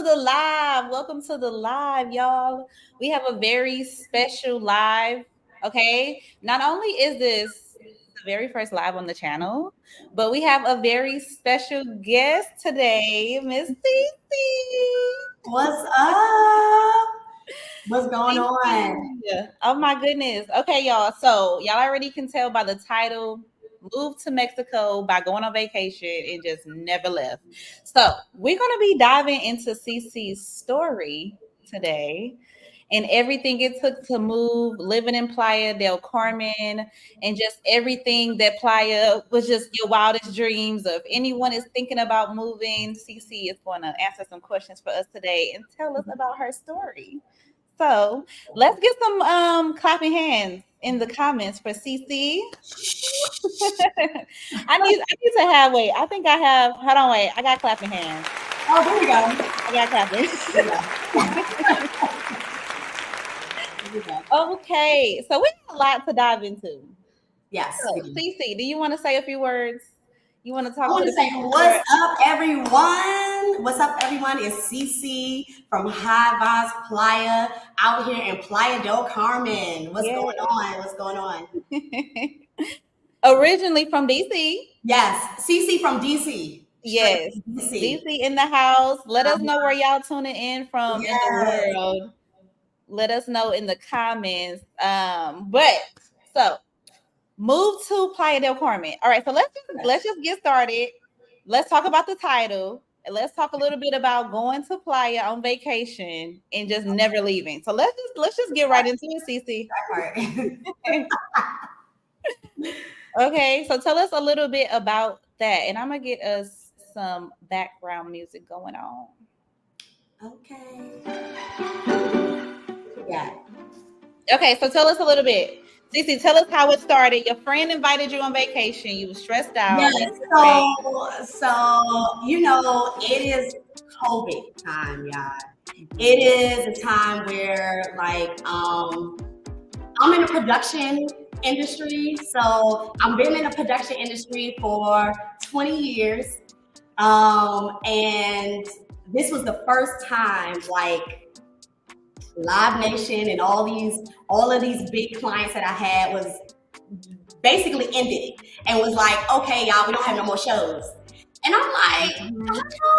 the live. Welcome to the live, y'all. We have a very special live. Okay. Not only is this the very first live on the channel, but we have a very special guest today, Miss Cece. What's up? What's going on? Oh my goodness. Okay, y'all. So y'all already can tell by the title, moved to Mexico by going on vacation and just never left. So we're gonna be diving into Cece's story today and everything it took to move, living in Playa del Carmen, and just everything that Playa was just your wildest dreams. If anyone is thinking about moving, Cece is going to answer some questions for us today and tell us about her story. So let's get some clapping hands in the comments for CC. I need to have wait. I think I have. Hold on, wait. I got clapping hands. Oh, there we go. I got clapping. Okay, so we have a lot to dive into. Yes. So, CC, do you want to say a few words? You want to talk? I want to say, what's up, everyone? What's up, everyone? It's Cece from High Vibez Playa out here in Playa del Carmen. What's going on? What's going on? Originally from DC. Yes, Cece from DC. Yes, DC in the house. Let us know where y'all tuning in from in the world. Let us know in the comments. But so move to Playa del Carmen. All right, so let's just get started. Let's talk about the title. And let's talk a little bit about going to Playa on vacation and just never leaving. So let's just get right into it, Cece. Okay, so tell us a little bit about that, and I'm gonna get us some background music going on. Okay. Yeah. Okay, so tell us a little bit. Cece, tell us how it started. Your friend invited you on vacation. You were stressed out. Yes, so you know, it is COVID time, y'all. It is a time where like I'm in the production industry. So I've been in the production industry for 20 years. And this was the first time like Live Nation and all of these big clients that I had was basically ended and was like, okay, y'all, we don't have no more shows. And I'm like,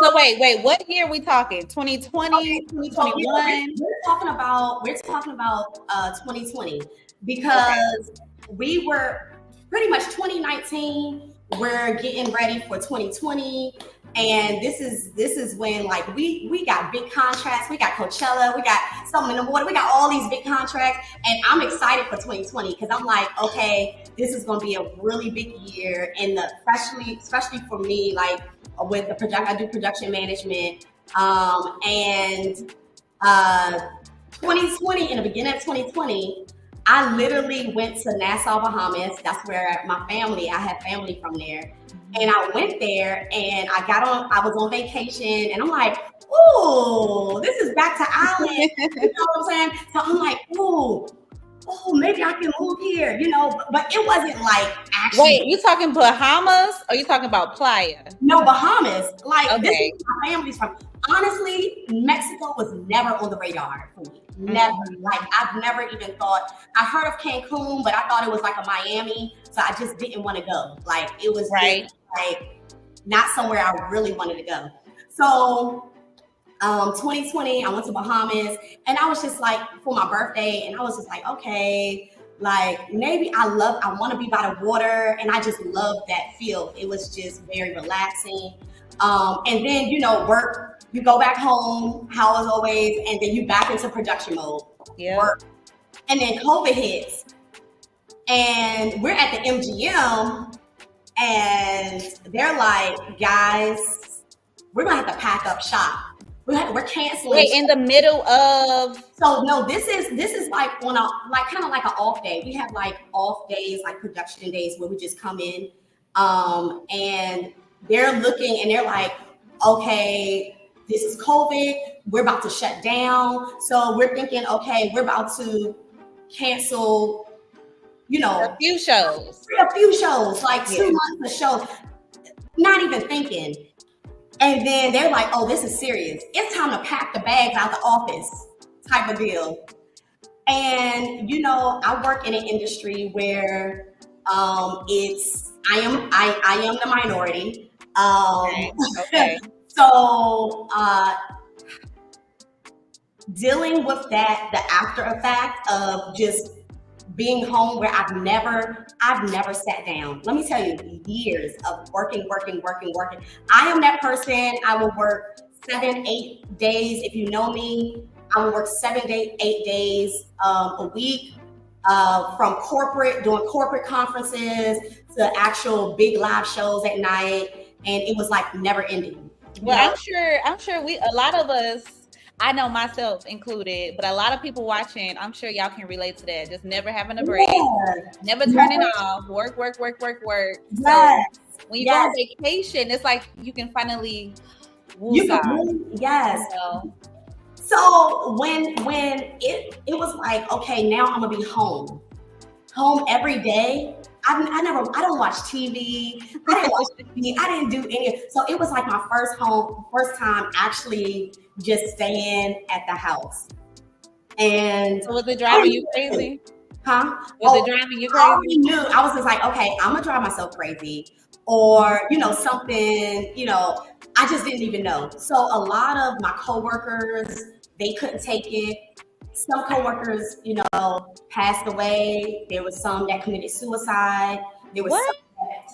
so wait, what year are we talking? 2020, okay, 2021? We're talking about 2020 because we were pretty much 2019. We're getting ready for 2020. And this is when like we got big contracts, we got Coachella, we got Something in the Water, we got all these big contracts, and I'm excited for 2020 because I'm like, okay, this is going to be a really big year, and especially for me, like with the product, I do production management, and 2020, in the beginning of 2020. I literally went to Nassau, Bahamas. That's where I have family from there. And I went there and I was on vacation and I'm like, ooh, this is back to island. You know what I'm saying? So I'm like, ooh, maybe I can move here, you know, but it wasn't like actually. Wait, you talking Bahamas or you talking about Playa? No, Bahamas. Like, okay. This is my family's from. Honestly, Mexico was never on the radar for me. Never. Like, I've never even thought. I heard of Cancun, but I thought it was like a Miami, so I just didn't want to go. Like, it was just, like not somewhere I really wanted to go. So 2020, I went to Bahamas, and I was just like, for my birthday, and I was just like, okay, like maybe I want to be by the water, and I just love that feel. It was just very relaxing. And then, you know, work. You go back home, how as always, and then you back into production mode. Yeah. Work. And then COVID hits. And we're at the MGM, and they're like, guys, we're gonna have to pack up shop. We're canceling. Wait, in the middle of. So no, this is like on a kind of like an off day. We have like off days, like production days where we just come in, and they're looking and they're like, okay, this is COVID. We're about to shut down. So we're thinking, okay, we're about to cancel, you know, a few shows, like 2 months of shows. Not even thinking. And then they're like, oh, this is serious. It's time to pack the bags out the office type of deal. And, you know, I work in an industry where I am the minority. Okay. So dealing with that, the after effect of just being home where I've never sat down. Let me tell you, years of working. I am that person. I will work 7-8 days. If you know me, I will work 8 days a week, from doing corporate conferences to actual big live shows at night, and it was like never ending. Well, I'm sure a lot of us, I know myself included, but a lot of people watching, I'm sure y'all can relate to that. Just never having a break, never turning off, work. Yes. So when you go on vacation, it's like you can finally yes. So when it was like, okay, now I'm gonna be home every day. I don't watch TV. I didn't do any. So it was like my first time actually just staying at the house. And so was it driving you crazy? Huh? Was it driving you crazy? I already knew. I was just like, okay, I'm gonna drive myself crazy, or something. I just didn't even know. So a lot of my coworkers, they couldn't take it. Some coworkers, passed away. There was some that committed suicide. There was what?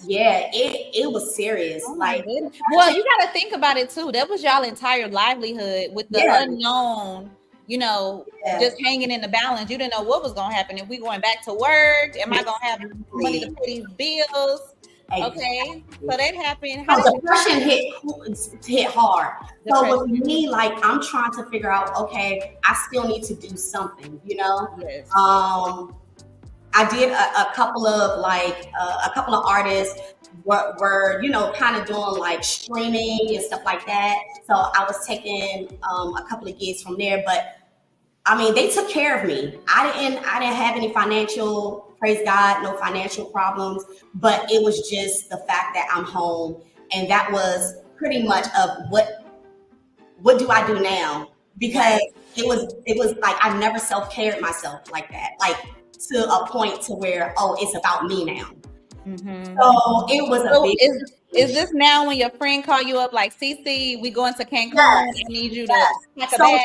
It was serious. Oh, well, you got to think about it too. That was y'all entire livelihood with the unknown. Just hanging in the balance. You didn't know what was going to happen. If we going back to work, am I going to have money to pay these bills? Okay, so that happened. Depression hit hard. So with me, like, I'm trying to figure out, okay, I still need to do something, Yes. I did a couple of artists were kind of doing like streaming and stuff like that. So I was taking a couple of gigs from there, but I mean, they took care of me. I didn't have any financial, praise God, no financial problems, but it was just the fact that I'm home, and that was pretty much of what do I do now? Because it was like I never self-cared myself like that, like to a point to where, oh, it's about me now. Mm-hmm. So it was a big. Is this now when your friend call you up like, Cece, we going to Cancun? I need you to pack a bag.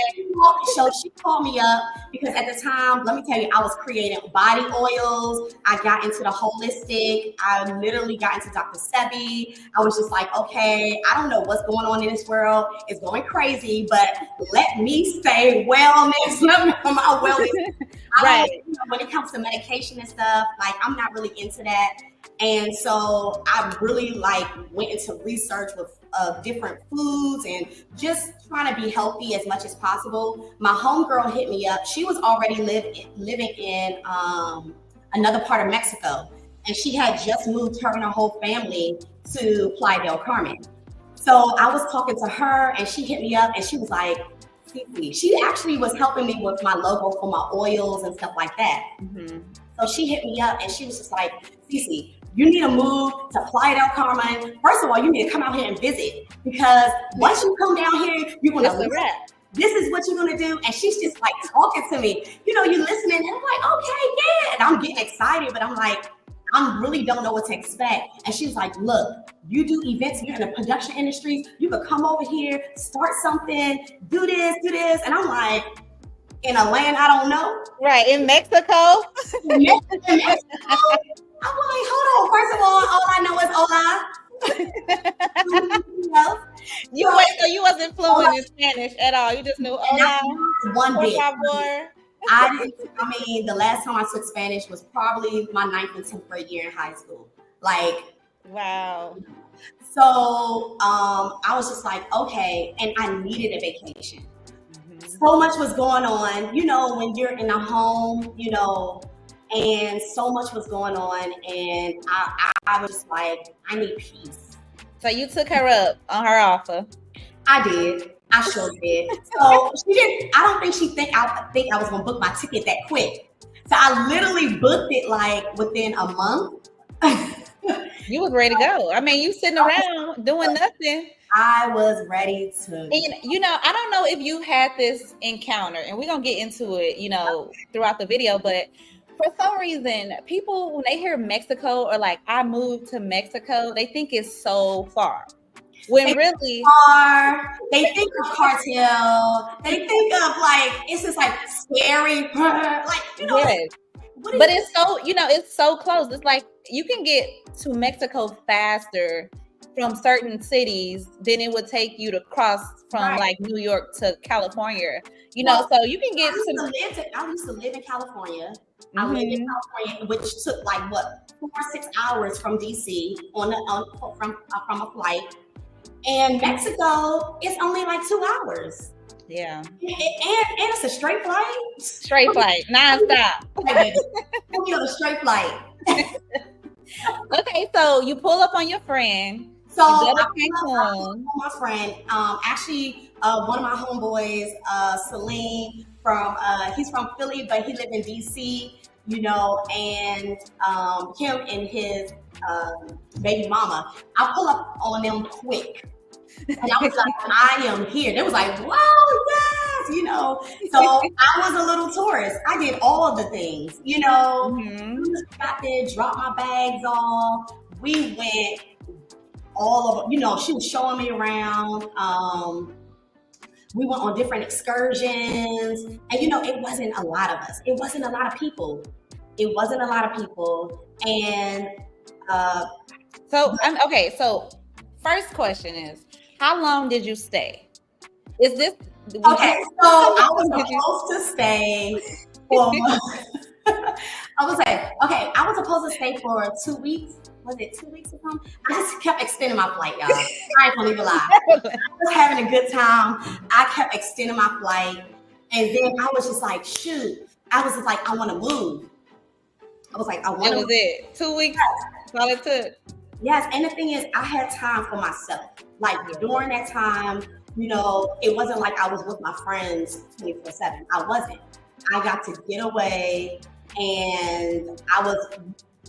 So she called me up because at the time, let me tell you, I was creating body oils. I got into the holistic. I literally got into Dr. Sebi. I was just like, okay, I don't know what's going on in this world. It's going crazy, but let me say wellness. Let me my wellness. When it comes to medication and stuff, like I'm not really into that. And so I really went into research with different foods and just trying to be healthy as much as possible. My homegirl hit me up. She was already living in another part of Mexico, and she had just moved, her and her whole family, to Playa del Carmen. So I was talking to her, and she hit me up, and she was like, Cece. She actually was helping me with my logo for my oils and stuff like that. Mm-hmm. So she hit me up, and she was just like, Cece, you need to move to Playa del Carmen. First of all, you need to come out here and visit, because once you come down here, you're going to rap. This is what you're going to do. And she's just like talking to me. You're listening. And I'm like, okay, yeah. And I'm getting excited, but I'm like, I really don't know what to expect. And she's like, look, you do events, you're in the production industry. You could come over here, start something, do this. And I'm like, in a land I don't know. Right, in Mexico. In Mexico. I'm like, hold on. First of all I know is hola. So you wasn't fluent in Spanish at all. You just knew hola. One bit. The last time I took Spanish was probably my 9th and 10th grade year in high school. Wow. So I was just like, okay, and I needed a vacation. Mm-hmm. So much was going on, when you're in a home, and so much was going on, and I was like, I need peace. So you took her up on her offer. I did. I sure did. So she didn't. I don't think she think I was gonna book my ticket that quick. So I literally booked it within a month. You was ready to go. I mean, you sitting around doing nothing. I was ready to. And I don't know if you had this encounter, and we're gonna get into it, throughout the video, but for some reason, people when they hear Mexico or like I moved to Mexico, they think it's so far. When really they think of cartel, they think of like it's just like scary, like yes. But it's so it's so close. It's like you can get to Mexico faster from certain cities than it would take you to cross from like New York to California. So you can get I used to live in California. I lived in California, which took like 4 or 6 hours from DC from a flight. And Mexico, it's only like 2 hours. Yeah. And it's a straight flight. Straight flight, nonstop. A straight flight. Okay, so you pull up on your friend. So I pull up on my friend. Actually, one of my homeboys, Salim, he's from Philly, but he lived in DC. And him and his baby mama. I pull up on them quick. And I was like, I am here. They was like, whoa, yes, So I was a little tourist. I did all the things, Got there, dropped my bags off. We went all over, she was showing me around. We went on different excursions. And, it wasn't a lot of us. It wasn't a lot of people. And so first question is, how long did you stay? Is this okay? So I was supposed to stay for I was supposed to stay for 2 weeks. Was it 2 weeks or something? I just kept extending my flight, y'all. I ain't gonna even lie. I was having a good time. I kept extending my flight, and then I was just like, shoot. I was just like, I want to move. I was like, I want to. That was it. 2 weeks. That's all it took. Yes, and the thing is, I had time for myself. Like during that time, it wasn't like I was with my friends 24/7. I wasn't. I got to get away, and I was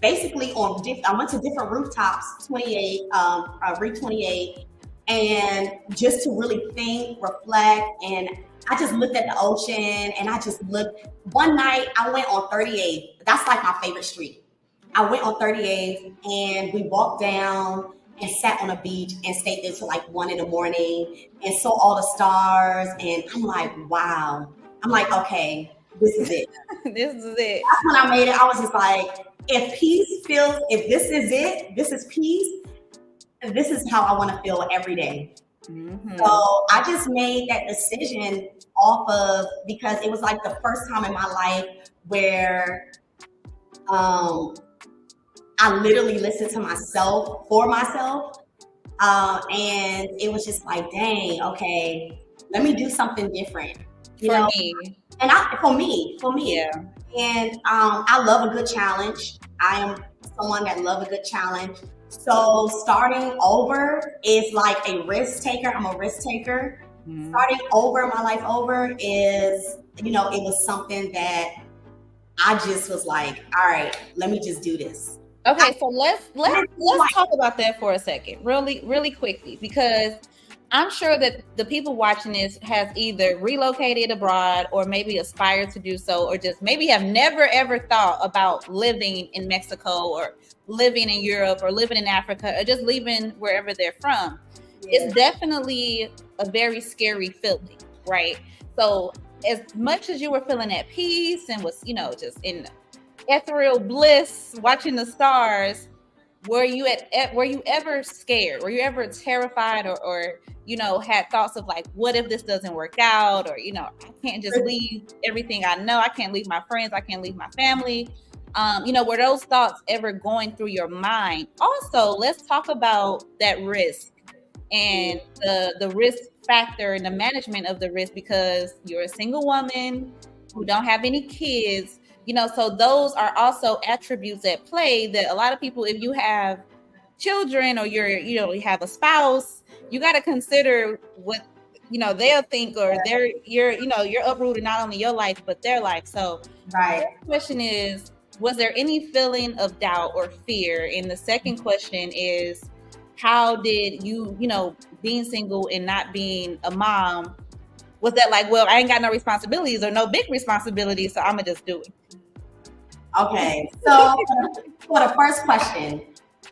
basically I went to different rooftops, 28, Route 28, and just to really think, reflect, and I just looked at the ocean, and I just looked. One night, I went on 38th. That's like my favorite street. I went on 38th, and we walked down and sat on a beach and stayed there till like 1 a.m. and saw all the stars. And I'm like, wow. I'm like, okay, this is it. This is it. That's when I made it. I was just like, if this is it, this is peace, this is how I want to feel every day. Mm-hmm. So I just made that decision because it was like the first time in my life where I literally listened to myself for myself. And it was just like, dang, okay, let me do something different. For me. And for me. Yeah. And I love a good challenge. I am someone that loves a good challenge. So starting over is like a risk taker. I'm a risk taker. Mm-hmm. Starting over, my life over is, it was something that I just was like, all right, let me just do this. Okay, so let's talk about that for a second, really, really quickly, because I'm sure that the people watching this has either relocated abroad or maybe aspired to do so, or just maybe have never ever thought about living in Mexico or living in Europe or living in Africa or just living wherever they're from. Yeah. It's definitely a very scary feeling, right? So as much as you were feeling at peace and was, just in ethereal bliss, watching the stars, were you ever scared? Were you ever terrified or had thoughts of like, what if this doesn't work out? Or, I can't just leave everything I know. I can't leave my friends. I can't leave my family. Were those thoughts ever going through your mind? Also, let's talk about that risk and the risk factor and the management of the risk, because you're a single woman who don't have any kids. So those are also attributes at play that a lot of people, if you have children or you have a spouse, you got to consider what, they'll think, or you're uprooting not only your life, but their life. So right. the question is, was there any feeling of doubt or fear? And the second question is, how did you, being single and not being a mom, was that like, well, I ain't got no responsibilities or no big responsibilities, so I'm gonna just do it? Okay, so for the first question,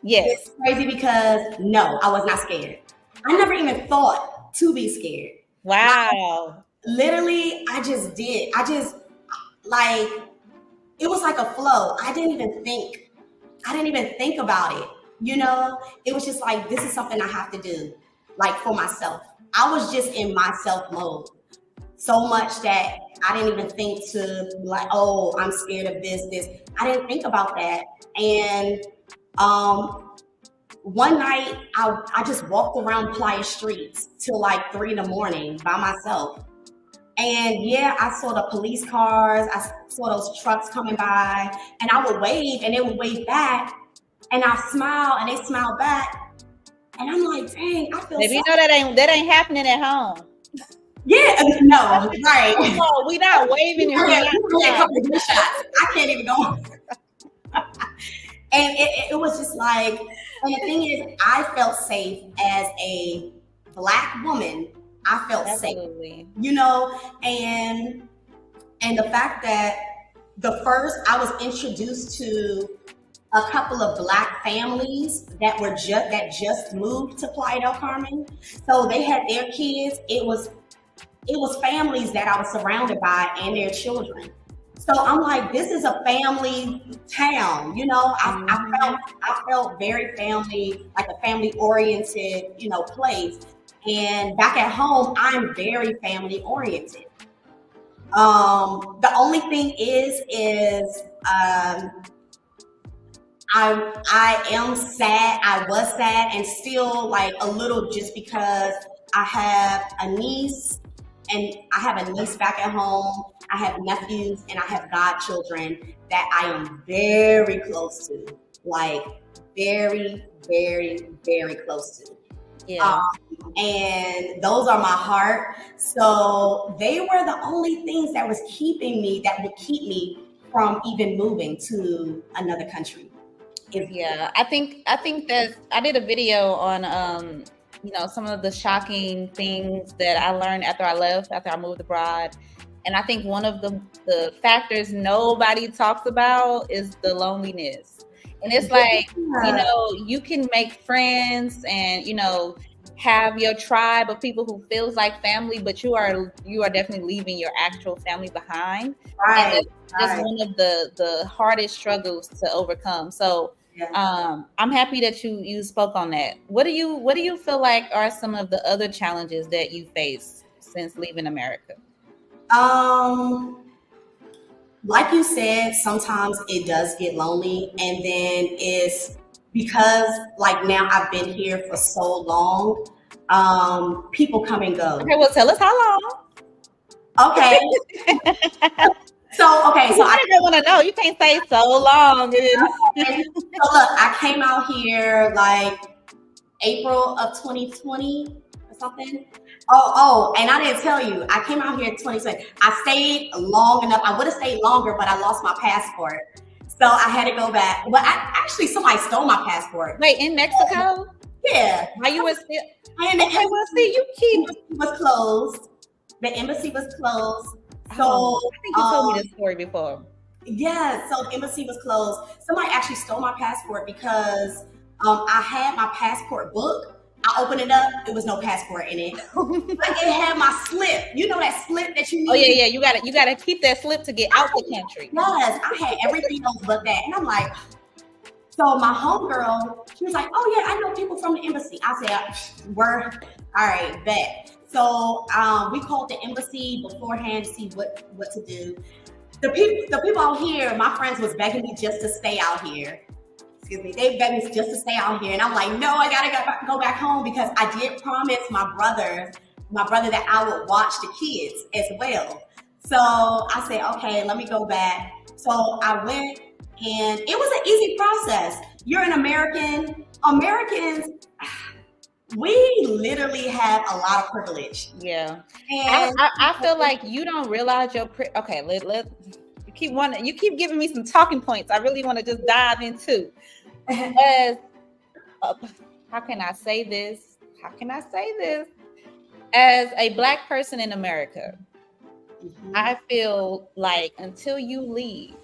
yes, it's crazy because no, I was not scared. I never even thought to be scared. Wow. Literally, I just did. Like, it was like a flow. I didn't even think about it. It was just like, this is something I have to do, like, for myself. I was just in myself mode so much that I didn't even think to like, oh, I'm scared of this. I didn't think about that. And one night I just walked around Playa streets till like 3 a.m. by myself. And yeah, I saw the police cars, I saw those trucks coming by, and I would wave and they would wave back, and I smile and they smile back. And I'm like, dang, I feel maybe that ain't happening at home. Yeah, no, right. No, we not waving and a couple of good shots. I can't even go. And it was just like, and the thing is, I felt safe as a Black woman. I felt Absolutely. safe, and the fact that I was introduced to a couple of Black families that just moved to Playa del Carmen. So they had their kids. It was families that I was surrounded by and their children. So I'm like, this is a family town, I felt very family, like a family oriented, place. And back at home, I'm very family oriented. The only thing is I am sad. I was sad and still like a little, just because I have a niece back at home. I have nephews and I have godchildren that I am very close to, like very, very, very close to. Yeah. And those are my heart. So they were the only things that would keep me from even moving to another country. Yeah, I think that I did a video on some of the shocking things that I learned after I moved abroad. And I think one of the factors nobody talks about is the loneliness. And it's like, you can make friends and, have your tribe of people who feels like family, but you are definitely leaving your actual family behind. Right. And that's one of the hardest struggles to overcome. So I'm happy that you spoke on that. What do you feel like are some of the other challenges that you face since leaving America? Like you said, sometimes it does get lonely, and then it's because like now I've been here for so long, people come and go. Okay, well, tell us how long. Okay. So I don't want to know. You can't say so long. Okay. So look, I came out here like April of 2020 or something. Oh, and I didn't tell you, I came out here in 2020. I stayed long enough. I would have stayed longer, but I lost my passport. So I had to go back. But somebody stole my passport. Wait, in Mexico? Yeah. Why you were still? Okay, well, see, you keep. The embassy was closed. The embassy was closed. So I think you told me this story before. Yeah, so the embassy was closed. Somebody actually stole my passport because I had my passport book. I opened it up. There was no passport in it. But it had my slip. You know that slip that you need? Oh yeah. You gotta keep that slip to get out the country. Yes, I had everything else but that. And I'm like, so my homegirl, she was like, oh yeah, I know people from the embassy. I said, we're all right, bet. So we called the embassy beforehand to see what to do. The people out here, my friends was begging me just to stay out here. Excuse me, they begged me just to stay out here. And I'm like, no, I gotta go back home because I did promise my brother that I would watch the kids as well. So I said, okay, let me go back. So I went, and it was an easy process. You're an American. Americans, we literally have a lot of privilege. Yeah. And I feel like you don't realize your okay, you keep giving me some talking points. I really want to just dive into. As how can I say this? How can I say this? As a Black person in America, I feel like until you leave,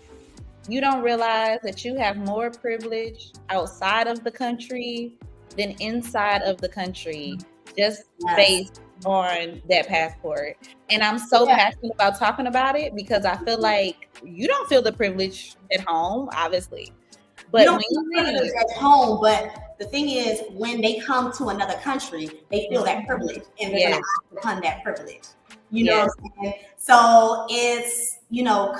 you don't realize that you have more privilege outside of the country than inside of the country, just based on that passport. And I'm so passionate about talking about it because I feel like you don't feel the privilege at home, obviously. But you don't feel privilege at home, but the thing is, when they come to another country, they feel that privilege and they're going to act upon that privilege. You know what I'm saying? So it's,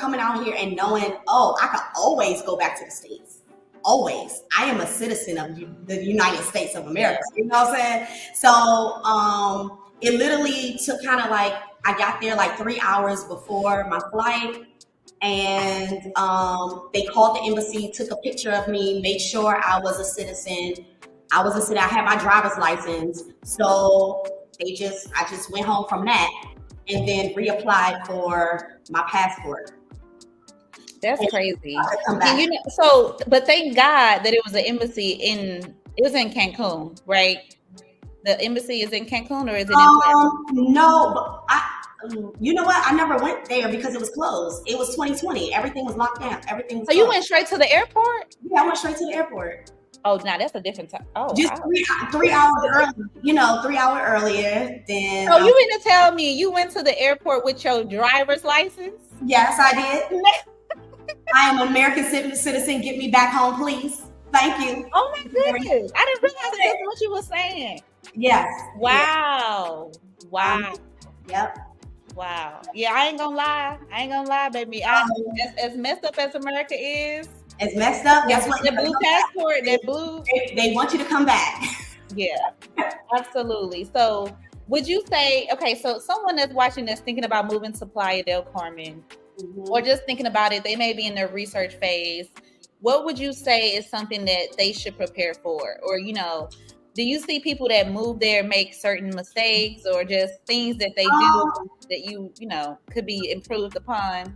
coming out here and knowing, oh, I can always go back to the States. Always. I am a citizen of the United States of America. You know what I'm saying? So it literally took kind of like, I got there like 3 hours before my flight. And they called the embassy, took a picture of me, made sure I was a citizen. I had my driver's license. So I just went home from that and then reapplied for my passport. That's crazy. But thank God that it was an embassy it was in Cancun, right? The embassy is in Cancun, or is it in No, but you know what? I never went there because it was closed. It was 2020. Everything was locked down. Everything was closed. You went straight to the airport? Yeah, I went straight to the airport. Oh, now that's a different time. Oh, just wow. 3 hours early. 3 hours earlier than. So you mean to tell me you went to the airport with your driver's license? Yes, I did. I am an American citizen. Get me back home, please. Thank you. Oh my goodness! I didn't realize that's what you were saying. Yes. Wow. Yes. Wow. Yep. Wow. Yeah, I ain't gonna lie, baby. As messed up as America is. As messed up. Guess what? That blue passport. That blue. They want you to come back. Yeah. Absolutely. So, would you say? Okay, so someone that's watching this thinking about moving to Playa del Carmen, or just thinking about it, they may be in their research phase. What would you say is something that they should prepare for, or do you see people that move there make certain mistakes or just things that they do that could be improved upon?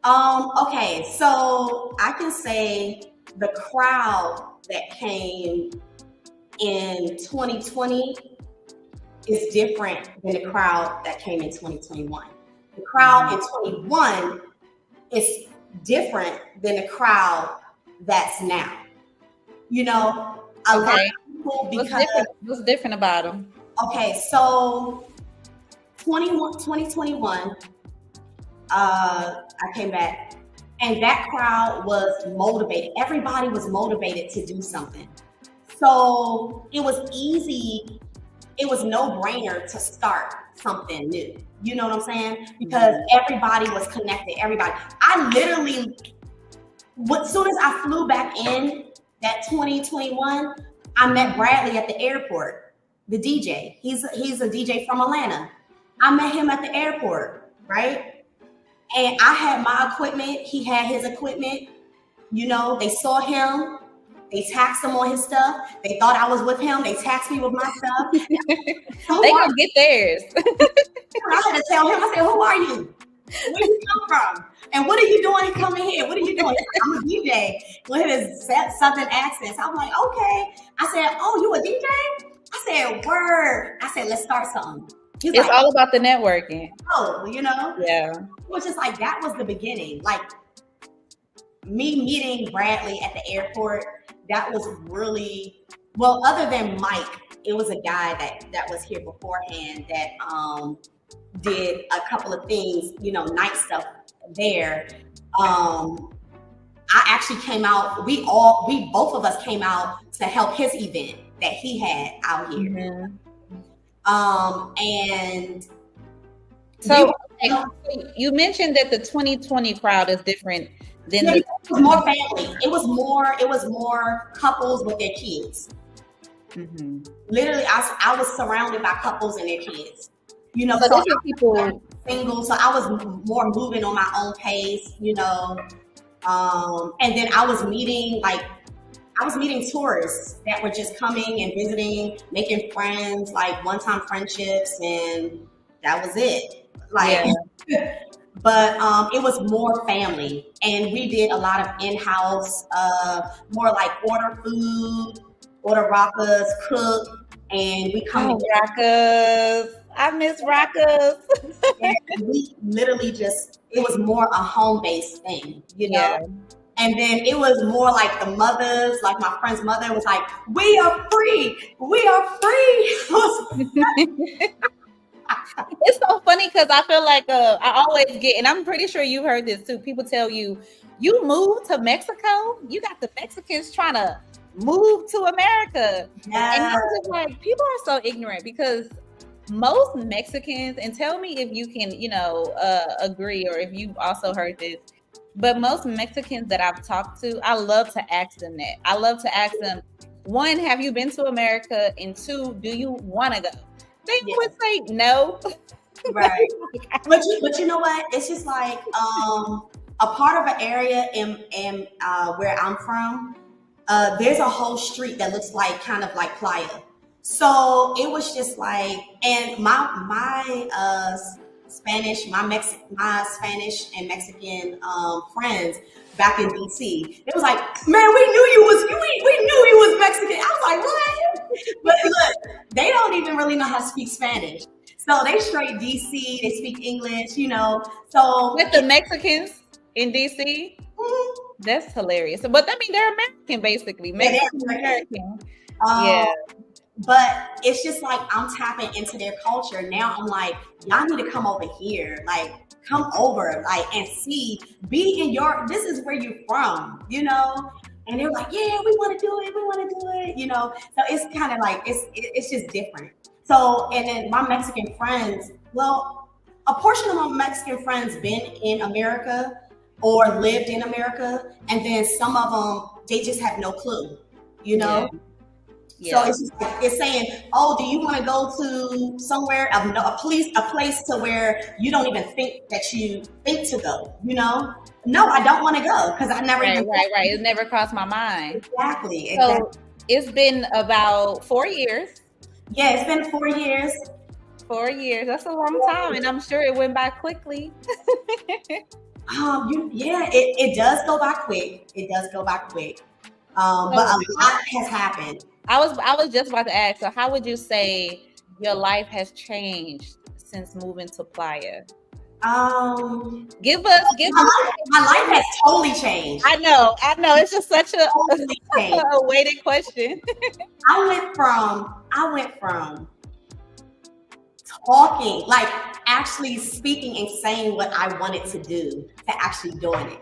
Okay, so I can say the crowd that came in 2020 is different than the crowd that came in 2021. The crowd in 21 is different than the crowd that's now. A lot of people, because what's different about them? Okay, so 2021, I came back, and that crowd was motivated. Everybody was motivated to do something. So it was easy. It was no brainer to start something new. You know what I'm saying? Because everybody was connected. Everybody. I literally, as soon as I flew back in that 2021, I met Bradley at the airport, the DJ. He's a DJ from Atlanta. I met him at the airport, right? And I had my equipment. He had his equipment. They saw him. They taxed him on his stuff. They thought I was with him. They taxed me with my stuff. They gonna get theirs. I had to tell him. I said, "Who are you? Where you come from? And what are you doing coming here? What are you doing?" I'm a DJ with his southern accents. I'm like, okay. I said, "Oh, you a DJ?" I said, "Word." I said, "Let's start something." It's all about the networking. Oh, Yeah. It was just like that was the beginning. Like me meeting Bradley at the airport. That was really other than Mike, it was a guy that was here beforehand that did a couple of things, night stuff there. I actually came out, we both of us came out to help his event that he had out here. And so you mentioned that the 2020 crowd is different than it was more family. It was more couples with their kids. Literally, I was surrounded by couples and their kids. So people single, so I was more moving on my own pace. And then I was meeting tourists that were just coming and visiting, making friends, like one-time friendships, and that was it. but it was more family, and we did a lot of in-house, more like order food, order rakas, cook, and we come Oh, together. Rockas. I miss Rockas. And we literally just, it was more a home-based thing, you know. Yeah. And then it was more like the mothers, like my friend's mother was like, "We are free, we are free." It's so funny because I feel like I always get, and I'm pretty sure you heard this too. People tell you, you moved to Mexico, you got the Mexicans trying to move to America. And Yeah. I'm just like, people are so ignorant because most Mexicans, and tell me if you can, agree or if you've also heard this, but most Mexicans that I've talked to, I love to ask them that. I love to ask them, one, have you been to America? And two, do you want to go? They Yeah. would say no. Right. But you know what? It's just like a part of an area in where I'm from. There's a whole street that looks like kind of like Playa. So it was just like, and my Spanish, my Spanish and Mexican friends back in DC, it was like, man, we knew you was Mexican. I was like, what? But look, they don't even really know how to speak Spanish. So they straight DC, they speak English, you know. So With the Mexicans in DC, that's hilarious. But I mean, they're American basically. Mexican American. Yeah. But it's just like I'm tapping into their culture. Now I'm like, y'all need to come over here. Like, come over, like, and see, be in your, this is where you're from, you know? And they're like, yeah, we want to do it, you know? So it's kind of like, it's just different. So, and then my Mexican friends, well, a portion of my Mexican friends been in America or lived in America. And then some of them, they just have no clue, you know? Yeah. Yeah. So it's just like, it's saying, oh, do you want to go to somewhere, a place to where you don't even think that you think to go, you know? No, I don't want to go because I never right. It never crossed my mind. Exactly. So it's been about 4 years. Yeah, it's been 4 years. 4 years. That's a long time, and I'm sure it went by quickly. It does go by quick. It does go by quick. But a lot has happened. I was just about to ask. So, how would you say your life has changed since moving to Playa? Give us. My life has totally changed. I know. It's just such a weighted question. I went from talking, like actually speaking and saying what I wanted to do, to actually doing it.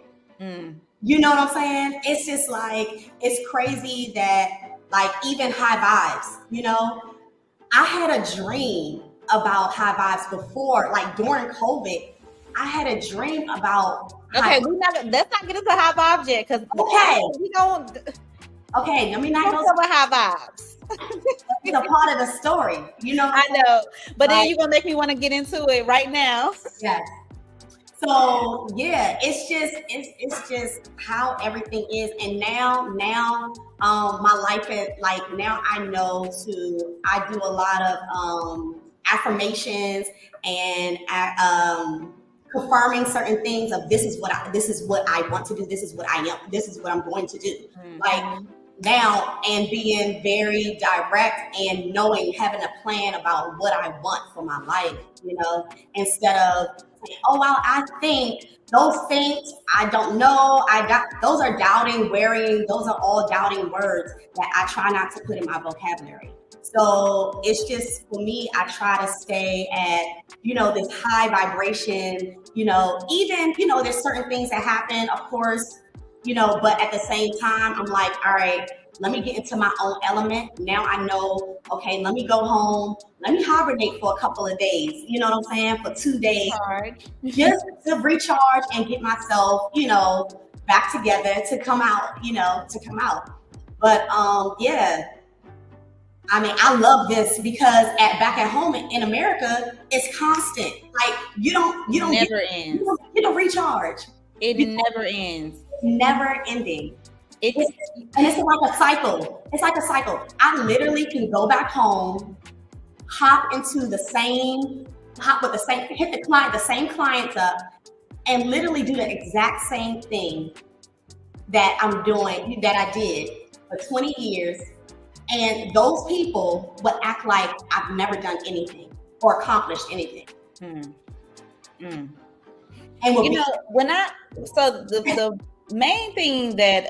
You know what I'm saying? It's just like, it's crazy that, like, even High Vibez, you know, I had a dream about High Vibez before, like during COVID. I had a dream about. Okay, let's not get into High Vibez yet, because we don't. Okay, let me not go over High Vibez. It's a part of the story, you know. I know, but then you're gonna make me want to get into it right now. Yes. So yeah, it's just how everything is, and now my life is like, now I do a lot of affirmations and confirming certain things of this is what I want to do, this is what I am, this is what I'm going to do. Like now, and being very direct and having a plan about what I want for my life, you know, instead of saying, oh wow, I think those things, I don't know, those are those are all doubting words that I try not to put in my vocabulary. So it's just, for me, I try to stay at, you know, this high vibration, you know, even, you know, there's certain things that happen, of course, you know, but at the same time, I'm like, all right, let me get into my own element. Now I know, okay, let me go home. Let me hibernate for a couple of days. You know what I'm saying? For 2 days. Just to recharge and get myself, you know, back together to come out. But yeah. I mean, I love this because back at home in America, it's constant. Like you don't never ends. You don't get a recharge. It never ends. Never ending. And it's like a cycle. It's like a cycle. I literally can go back home, hit the same clients up, and literally do the exact same thing that I'm doing, that I did for 20 years. And those people would act like I've never done anything or accomplished anything. Mm. Mm. And You know, so the main thing that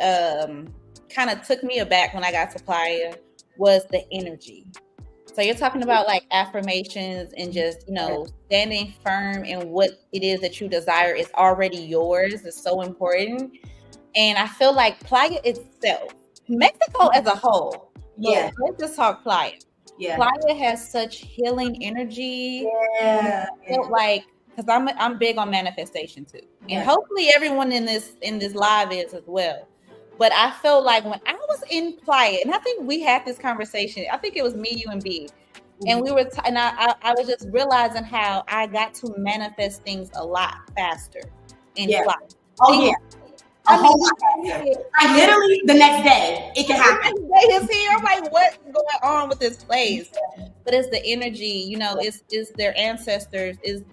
kind of took me aback when I got to Playa was the energy. So you're talking about like affirmations and just, standing firm in what it is that you desire is already yours is so important. And I feel like Playa itself, Mexico as a whole, yeah, but let's just talk Playa. yeah, Playa has such healing energy. yeah, I felt like, because I'm big on manifestation too, yeah. and hopefully everyone in this live is as well. But I felt like when I was in Playa, and I think we had this conversation. I think it was me, you, and B, and we were, and I was just realizing how I got to manifest things a lot faster in Playa. Oh yeah. A whole lot faster. Like literally the next day, it can happen. The next day is here. I'm like, what's going on with this place? But it's the energy, it's their ancestors, it's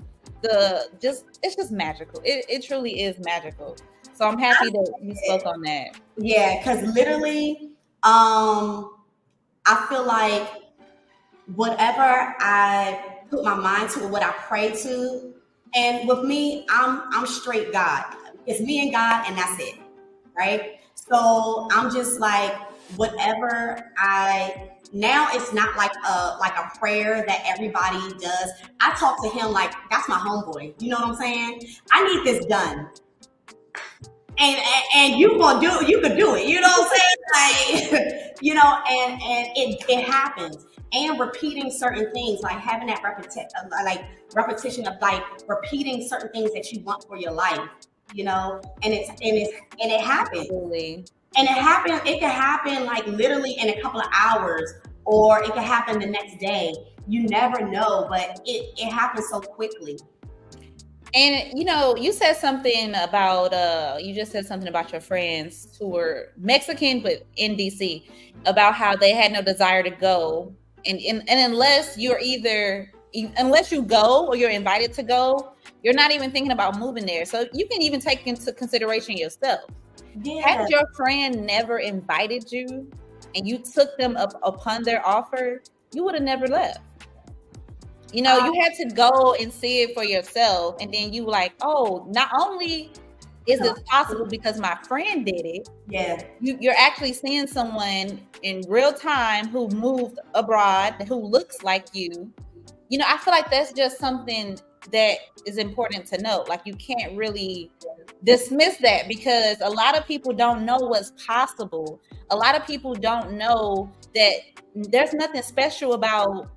just magical. It truly is magical. So I'm happy that you spoke on that. Yeah, because literally, I feel like whatever I put my mind to, what I pray to, and with me, I'm straight God. It's me and God, and that's it, right? So I'm just like whatever now it's not like a prayer that everybody does. I talk to him like that's my homeboy. You know what I'm saying? I need this done. And you gonna do it, you could do it. You know what I'm saying? Like, and it happens. And repeating certain things, like having that repetition of like repeating certain things that you want for your life, and it happens. Absolutely. And it can happen like literally in a couple of hours, or it can happen the next day. You never know, but it happens so quickly. And you said something about you just said something about your friends who were Mexican but in DC, about how they had no desire to go, and unless unless you go or you're invited to go, you're not even thinking about moving there. So you can even take into consideration yourself. Yeah. Had your friend never invited you and you took them up upon their offer, you would have never left. You had to go and see it for yourself. And then you were like, oh, not only is this possible because my friend did it. Yeah. You're actually seeing someone in real time who moved abroad, who looks like you. I feel like that's just something that is important to note. Like you can't really dismiss that because a lot of people don't know what's possible. A lot of people don't know that there's nothing special about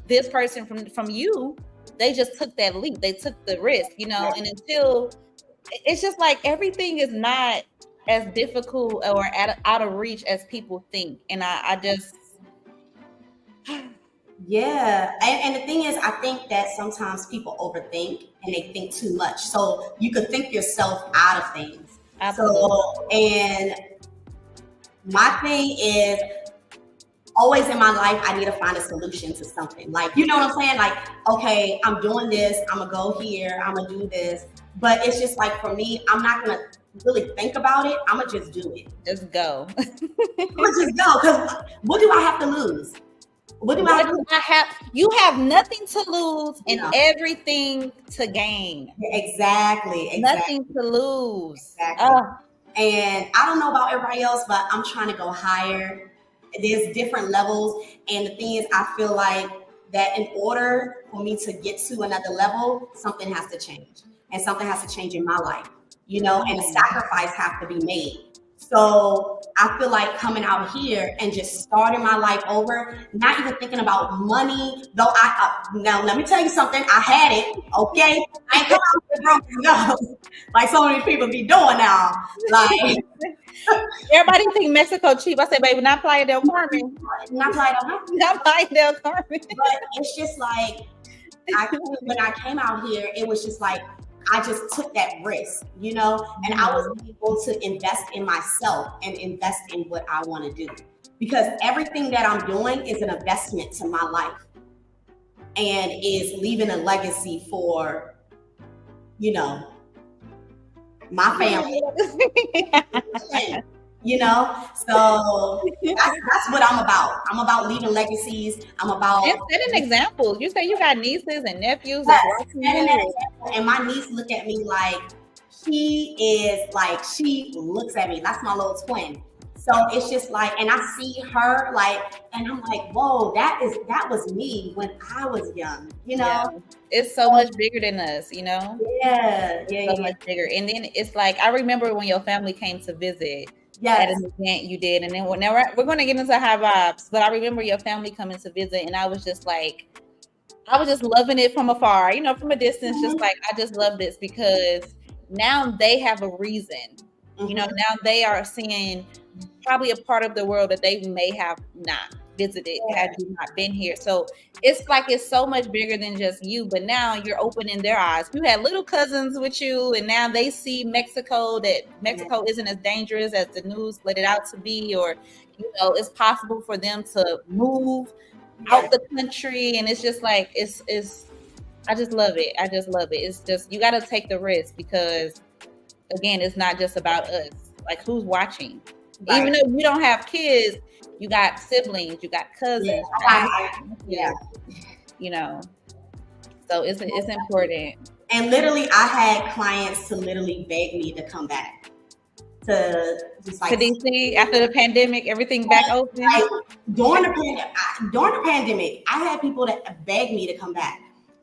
this person from you. They just took that leap. They took the risk, and until it's just like everything is not as difficult or out of reach as people think. And I just yeah. And the thing is, I think that sometimes people overthink and they think too much. So you could think yourself out of things. Absolutely. So, and my thing is, always in my life, I need to find a solution to something. Like, you know what I'm saying? Like, okay, I'm doing this. I'm going to go here. I'm going to do this. But it's just like, for me, I'm not going to really think about it. I'm going to just do it. Just go. I'm going to just go. Because what do I have to lose? What do I have? You have nothing to lose and everything to gain. Exactly. Nothing to lose. Exactly. And I don't know about everybody else, but I'm trying to go higher. There's different levels. And the thing is, I feel like that in order for me to get to another level, something has to change. And something has to change in my life, and a sacrifice has to be made. So I feel like coming out here and just starting my life over, not even thinking about money, though now let me tell you something, I had it, okay? I ain't come out here broke, no, like so many people be doing now. Like everybody think Mexico cheap. I say, baby, not Playa del Carmen. Not Playa del Carmen. Not Playa del Carmen. But it's just like, when I came out here, it was just like, I just took that risk, and I was able to invest in myself and invest in what I want to do, because everything that I'm doing is an investment to my life and is leaving a legacy for, my family. You know, so that's what I'm about. I'm about leaving legacies. I'm about and setting examples. You say you got nieces and nephews yes, that's watching setting that you. example. And my niece look at me like she looks at me. That's my little twin. So it's just like, and I see her like, and I'm like, whoa, that was me when I was young, you know? Yeah. It's so much bigger than us, you know? Yeah. So much bigger. And then it's like, I remember when your family came to visit at Yes. an event you did. And then we're going to get into High Vibes, but I remember your family coming to visit. And I was just loving it from afar, you know, from a distance, just like, I just love this because now they have a reason. You know, now they are seeing probably a part of the world that they may have not visited had you not been here. So it's like it's so much bigger than just you, but now you're opening their eyes. You had little cousins with you, and now they see Mexico, that Mexico isn't as dangerous as the news let it out to be, or you know, it's possible for them to move out the country. And it's just like it's I just love it. I just love it. It's just, you got to take the risk because again, it's not just about us. Like, who's watching? Right. Even though you don't have kids, you got siblings, you got cousins. Yeah. You know, so it's important. And literally, I had clients to literally beg me to come back to just like to DC after the pandemic, everything back open. Like, during the pandemic, I had people that begged me to come back,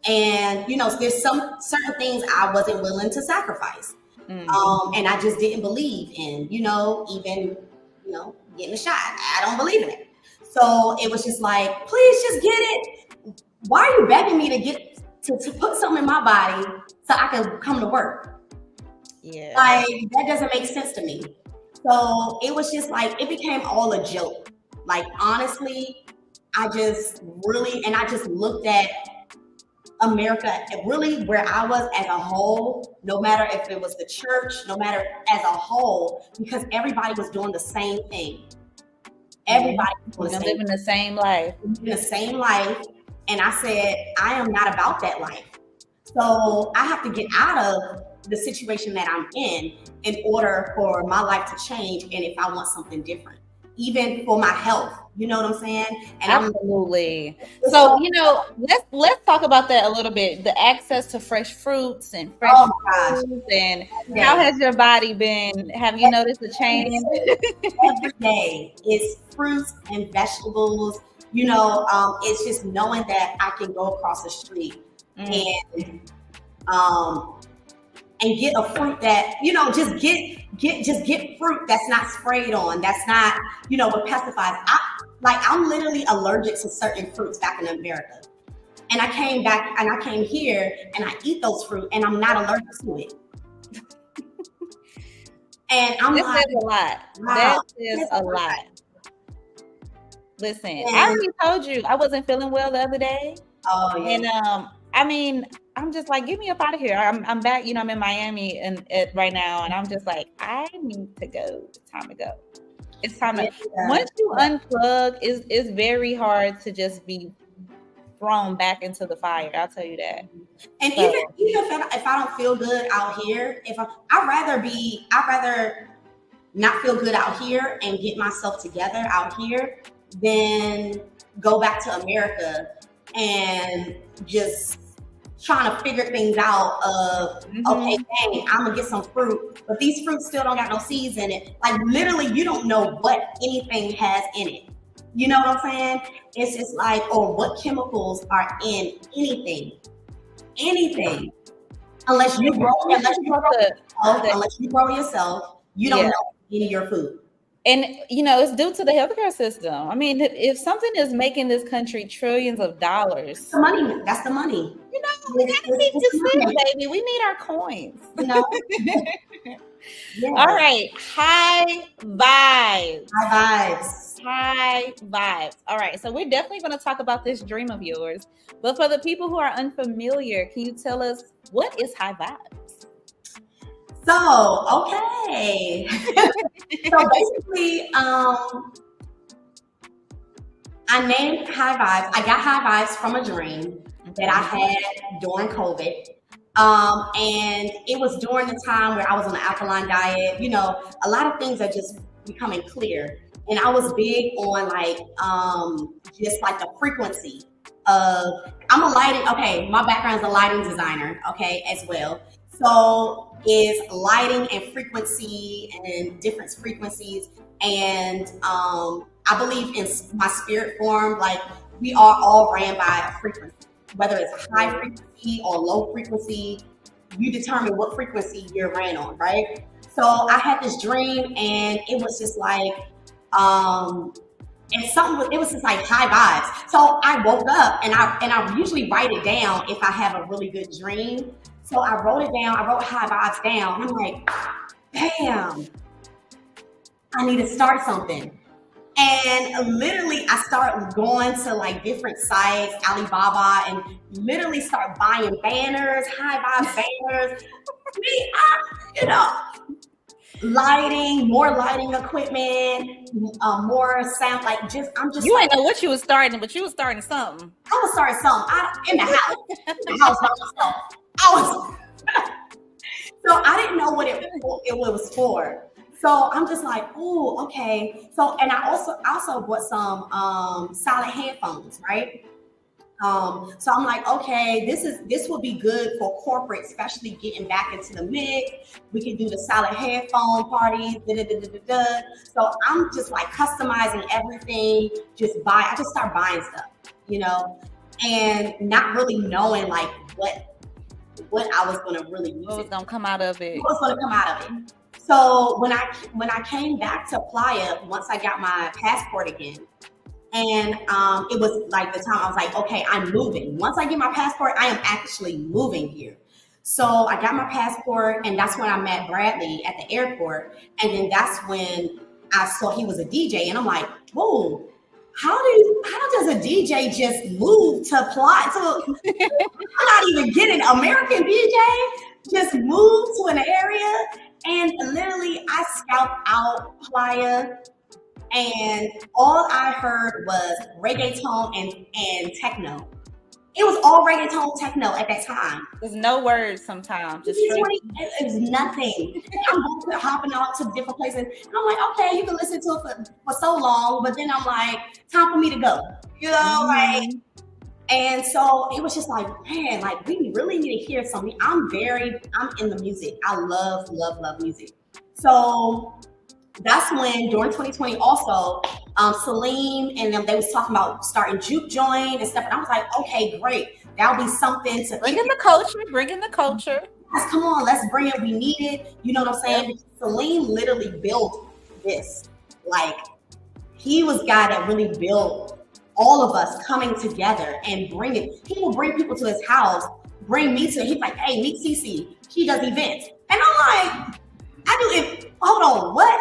and you know, there's some certain things I wasn't willing to sacrifice. And I just didn't believe in, you know, even, you know, getting a shot. I don't believe in it. So it was just like, please just get it. Why are you begging me to get to put something in my body so I can come to work? Yeah. Like, that doesn't make sense to me. So it was just like, it became all a joke. Like, honestly, I just looked at America, really where I was as a whole, no matter if it was the church, no matter as a whole, because everybody was doing the same thing. Everybody was living the same life. Living the same life. And I said, I am not about that life. So I have to get out of the situation that I'm in order for my life to change. And if I want something different, even for my health, you know what I'm saying? And absolutely. So, you know, let's talk about that a little bit. The access to fresh fruits and fresh foods, and how has your body been? Have you noticed a change? Every day it's fruits and vegetables. You know, it's just knowing that I can go across the street and get a fruit that, you know, just get fruit that's not sprayed on, that's not, you know, with pesticides. I'm literally allergic to certain fruits back in America. And I came here and I eat those fruit and I'm not allergic to it. And I'm like, says a lot. Wow, that is a lot. Listen, I already told you I wasn't feeling well the other day. Oh, yeah. And I mean, I'm just like, get me up out of here. I'm back, you know, I'm in Miami and right now, and I'm just like, I need to go. It's time to go. It's time to. Once you unplug, it's very hard to just be thrown back into the fire. I'll tell you that. And so, even if I don't feel good out here, I'd rather not feel good out here and get myself together out here than go back to America and just trying to figure things out of, okay, dang, I'm gonna get some fruit, but these fruits still don't got no seeds in it. Like, literally, you don't know what anything has in it. You know what I'm saying? It's just like, or what chemicals are in anything. Unless you grow yourself, you don't know any of your food. And, you know, it's due to the healthcare system. I mean, if something is making this country trillions of dollars. That's the money. You know, we gotta keep this in, baby. We need our coins. You know? All right. High vibes. High vibes. All right. So we're definitely going to talk about this dream of yours. But for the people who are unfamiliar, can you tell us, what is high vibes? So, okay. So basically, I named High Vibez. I got High Vibez from a dream that I had during COVID. And it was during the time where I was on the alkaline diet. You know, a lot of things are just becoming clear. And I was big on like just like the frequency of I'm a lighting, okay, my background is a lighting designer, okay, as well. So is lighting and frequency and different frequencies. And I believe in my spirit form, like we are all ran by a frequency, whether it's high frequency or low frequency, you determine what frequency you're ran on, right? So I had this dream and it was just like, and it was just like high vibes. So I woke up and I usually write it down if I have a really good dream. So I wrote it down, I wrote high vibes down. I'm like, damn, I need to start something. And literally, I start going to like different sites, Alibaba, and literally start buying banners, high vibe banners. You know, lighting, more lighting equipment, more sound. Like I'm just. You like, ain't know what you was starting, but you was starting something. I was starting something in the house by myself. I was. So I didn't know what it was for. So I'm just like, oh, okay. So, and I also bought some solid headphones, right? So I'm like, okay, this will be good for corporate, especially getting back into the mix. We can do the solid headphone parties. Da, da, da, da, da, da. So I'm just like customizing everything. I just start buying stuff, you know, and not really knowing like what I was going to really use. What was going to come out of it? What was going to come out of it? So when I came back to Playa, once I got my passport again, and it was like the time I was like, okay, I'm moving. Once I get my passport, I am actually moving here. So I got my passport, and that's when I met Bradley at the airport. And then that's when I saw he was a DJ, and I'm like, whoa, how does a DJ just move to Playa? So I'm not even getting American DJ, just move to an area. And literally, I scouted out Playa, and all I heard was reggaeton and techno. It was all reggaeton techno at that time. There's no words sometimes. Just it was nothing. I'm hopping out to different places. And I'm like, okay, you can listen to it for so long, but then I'm like, time for me to go. You know, like. And so it was just like, man, like we really need to hear something. I'm in the music. I love, love, love music. So that's when during 2020 also, Celine and them, they was talking about starting juke joint and stuff. And I was like, okay, great. That'll be something to bring in the culture. Yes, come on, let's bring it. We need it. You know what I'm saying? Because Celine literally built this. Like he was the guy that really built all of us coming together and he will bring people to his house, bring me to, he's like, hey, meet Cece. She does events. And I'm like, hold on, what?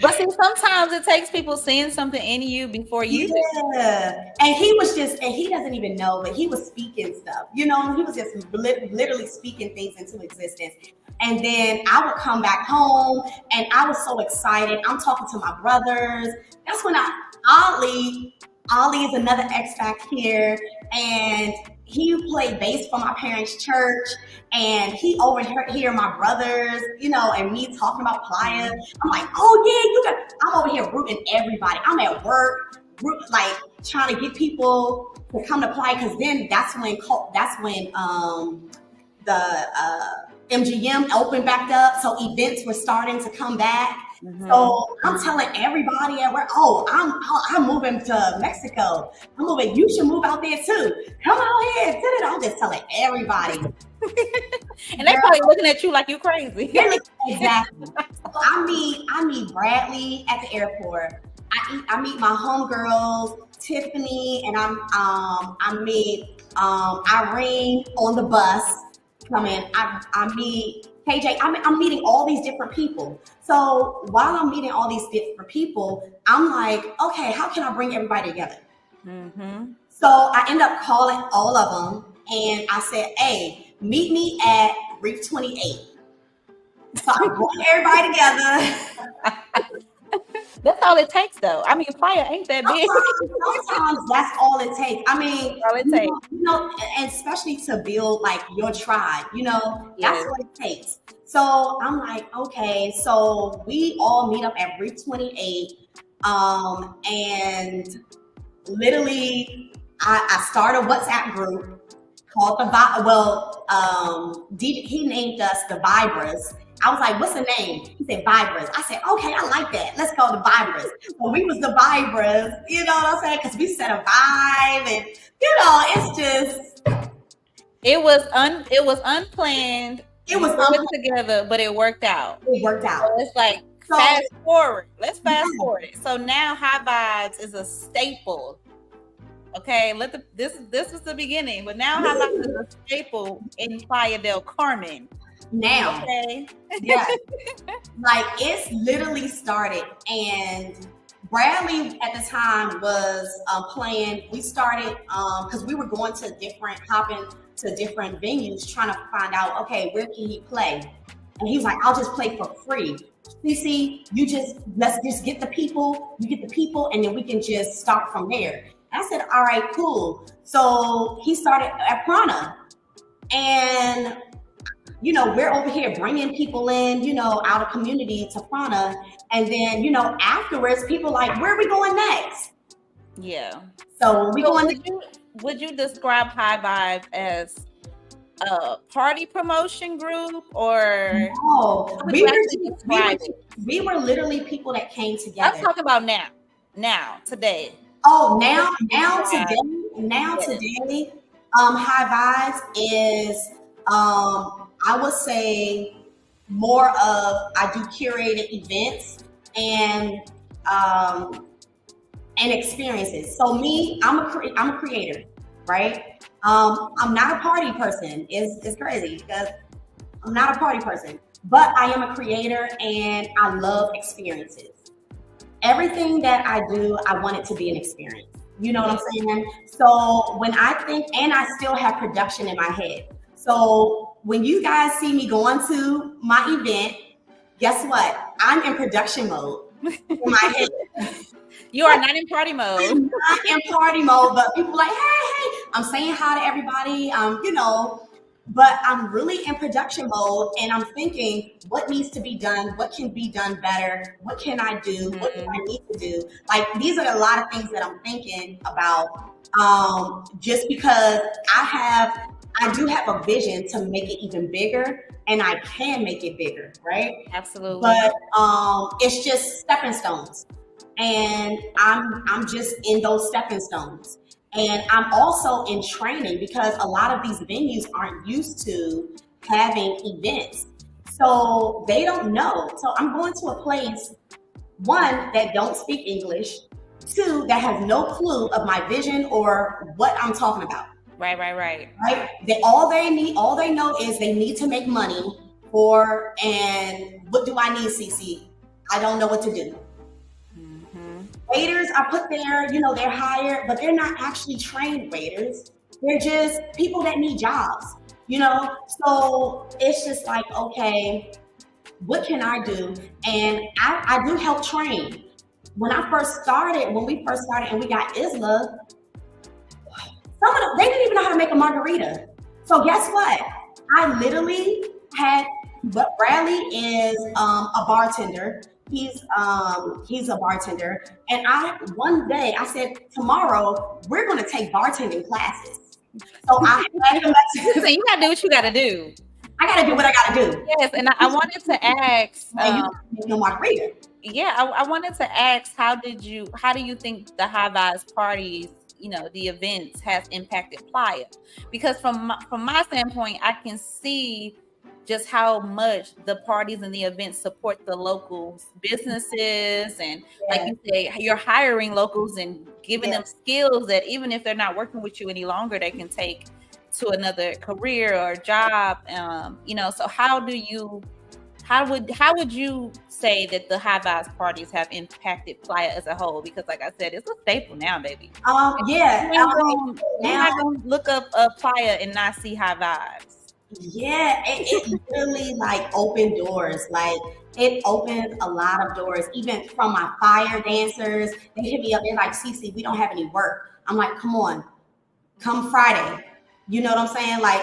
But see, sometimes it takes people seeing something in you before you do. And he doesn't even know, but he was speaking stuff, you know, he was just literally speaking things into existence. And then I would come back home and I was so excited. I'm talking to my brothers. That's when Ali is another X-Fact here, and he played bass for my parents' church, and he overhear my brothers, you know, and me talking about Playa. I'm like, oh yeah, I'm over here rooting everybody. I'm at work, like trying to get people to come to Playa, because then that's when the MGM opened back up, so events were starting to come back. Mm-hmm. So I'm telling everybody at work, I'm moving to Mexico. I'm moving. You should move out there too. Come out here. I'm just telling everybody. And they're probably looking at you like you crazy. Exactly. So I meet Bradley at the airport. I meet my homegirls, Tiffany, and I meet Irene on the bus coming. I meet KJ. I'm meeting all these different people. So while I'm meeting all these different people, I'm like, okay, how can I bring everybody together? Mm-hmm. So I end up calling all of them, and I said, hey, meet me at Reef 28. So I brought everybody together. That's all it takes, though. I mean, Playa ain't that big. Sometimes that's all it takes. I mean, All it takes. and especially to build like your tribe, that's Yes. what it takes. So I'm like, okay, so we all meet up at Route 28. And literally I start a WhatsApp group called he named us the Vibers. I was like, what's the name? He said Vibers. I said, okay, I like that. Let's go the Vibers. So we was the Vibers, you know what I'm saying? Because we set a vibe, and it's just it was unplanned. It was put together, but it worked out. It worked out. So it's like fast forward. Let's fast forward it. So now High Vibez is a staple. Okay, this was the beginning, but now High Vibez is a staple in Playa del Carmen. Now, okay, yeah, like it's literally started, and Bradley at the time was playing. We started because we were going to hopping to different venues, trying to find out, okay, where can he play? And he was like, I'll just play for free. Cece, let's just get the people. You get the people, and then we can just start from there. I said, all right, cool. So he started at Prana. And, we're over here bringing people in, out of community to Prana. And then, afterwards, people like, where are we going next? Yeah. So would you describe High Vibez as a party promotion group, or no? We were literally people that came together. I'm talking about now, today. Oh, today, High Vibez is, I would say, more of I do curated events and experiences. So me, I'm a creator, right? I'm not a party person. It's crazy because I'm not a party person, but I am a creator and I love experiences. Everything that I do, I want it to be an experience. You know what I'm saying? So when I think, and I still have production in my head. So when you guys see me going to my event, guess what? I'm in production mode in my head. You are not in party mode. I'm not in party mode, but people like, hey, I'm saying hi to everybody, but I'm really in production mode, and I'm thinking what needs to be done, what can be done better, what can I do, what do I need to do? Like, these are a lot of things that I'm thinking about, just because I do have a vision to make it even bigger, and I can make it bigger, right? Absolutely. But it's just stepping stones, and I'm just in those stepping stones. And I'm also in training because a lot of these venues aren't used to having events. So they don't know. So I'm going to a place, one, that don't speak English, two, that has no clue of my vision or what I'm talking about. Right. Right? All they know is they need to make money and what do I need, Cece? I don't know what to do. Waiters are put there, they're hired, but they're not actually trained waiters. They're just people that need jobs, So it's just like, okay, what can I do? And I do help train. When we first started and we got Isla, they didn't even know how to make a margarita. So guess what? I literally but Bradley is a bartender. He's a bartender, and one day I said, tomorrow we're going to take bartending classes. So I had him. So you got to do what you got to do. I got to do what I got to do. Yes, and I wanted to ask. No margarita. Yeah, I wanted to ask, how do you think the High Vibez parties, the events, has impacted Playa? Because from my standpoint, I can see just how much the parties and the events support the local businesses, and like you say, you're hiring locals and giving them skills that even if they're not working with you any longer, they can take to another career or job. So how would you say that the High Vibez parties have impacted Playa as a whole? Because like I said, it's a staple now, baby. You're not gonna look up Playa and not see High Vibez. Yeah, it really like opened doors. Like it opens a lot of doors, even from my fire dancers. They hit me up, they're like, Cece, we don't have any work. I'm like, come on, come Friday. You know what I'm saying? Like,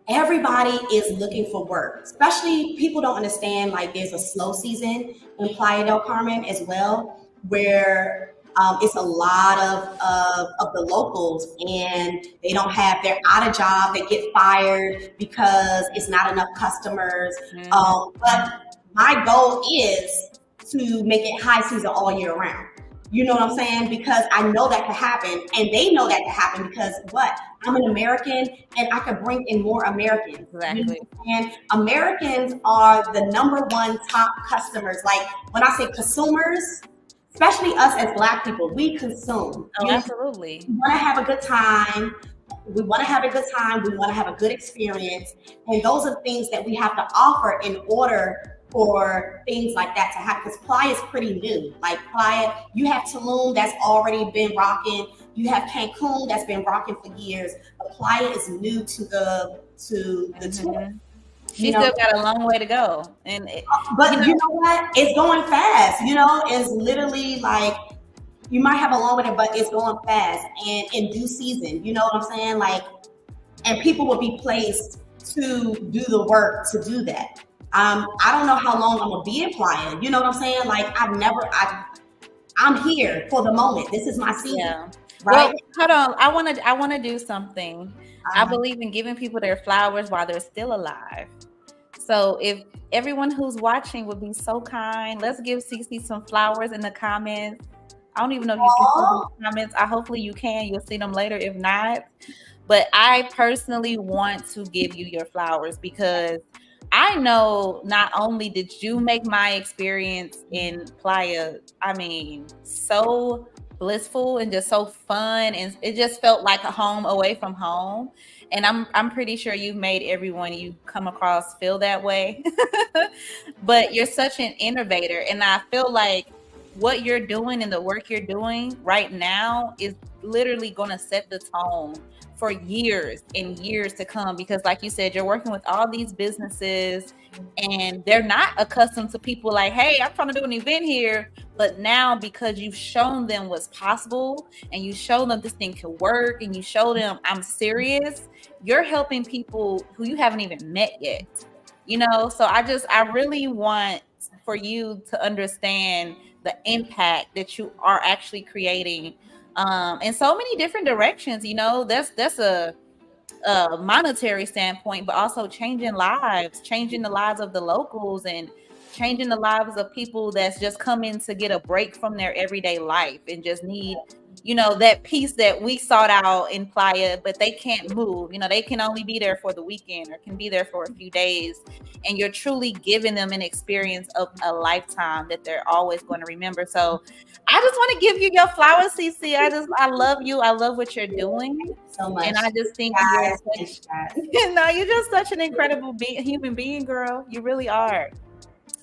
everybody is looking for work, especially people don't understand, like, there's a slow season in Playa del Carmen as well, where it's a lot of the locals, and they don't have, they're out of job, they get fired because it's not enough customers. But my goal is to make it high season all year round. You know what I'm saying? Because I know that could happen, and they know that could happen because what? I'm an American, and I could bring in more Americans. Exactly. You know what I'm saying? Americans are the number one top customers. Like, when I say consumers, especially us as Black people, we consume. Oh, absolutely. We want to have a good time. We want to have a good time. We want to have a good experience. And those are things that we have to offer in order for things like that to happen. Because Playa is pretty new. Like, Playa, you have Tulum that's already been rocking. You have Cancun that's been rocking for years. But Playa is new to the tour. She still got a long way to go. But you know what? It's going fast. It's literally like, you might have a long way, but it's going fast and in due season. You know what I'm saying? Like, and people will be placed to do the work to do that. I don't know how long I'm gonna be in Playa. You know what I'm saying? Like, I'm here for the moment. This is my season. Yeah. Right? Well, hold on. I wanna do something. I believe in giving people their flowers while they're still alive. So if everyone who's watching would be so kind, let's give Cece some flowers in the comments. I don't even know if you can see the comments. Hopefully you can. You'll see them later if not. But I personally want to give you your flowers because I know not only did you make my experience in Playa, so blissful and just so fun, and it just felt like a home away from home. And I'm pretty sure you've made everyone you come across feel that way. But you're such an innovator, and I feel like what you're doing and the work you're doing right now is literally going to set the tone for years and years to come, because like you said, you're working with all these businesses and they're not accustomed to people like, hey, I'm trying to do an event here. But now, because you've shown them what's possible and you show them this thing can work and you show them I'm serious, you're helping people who you haven't even met yet. So I really want for you to understand the impact that you are actually creating in so many different directions. That's a monetary standpoint, but also changing the lives of the locals, and changing the lives of people that's just coming to get a break from their everyday life and just need that peace that we sought out in Playa, but they can't move. They can only be there for the weekend or can be there for a few days. And you're truly giving them an experience of a lifetime that they're always going to remember. So I just want to give you your flowers, Cece. I love you. I love what you're doing. So much. And I just think you're just such an incredible human being, girl. You really are.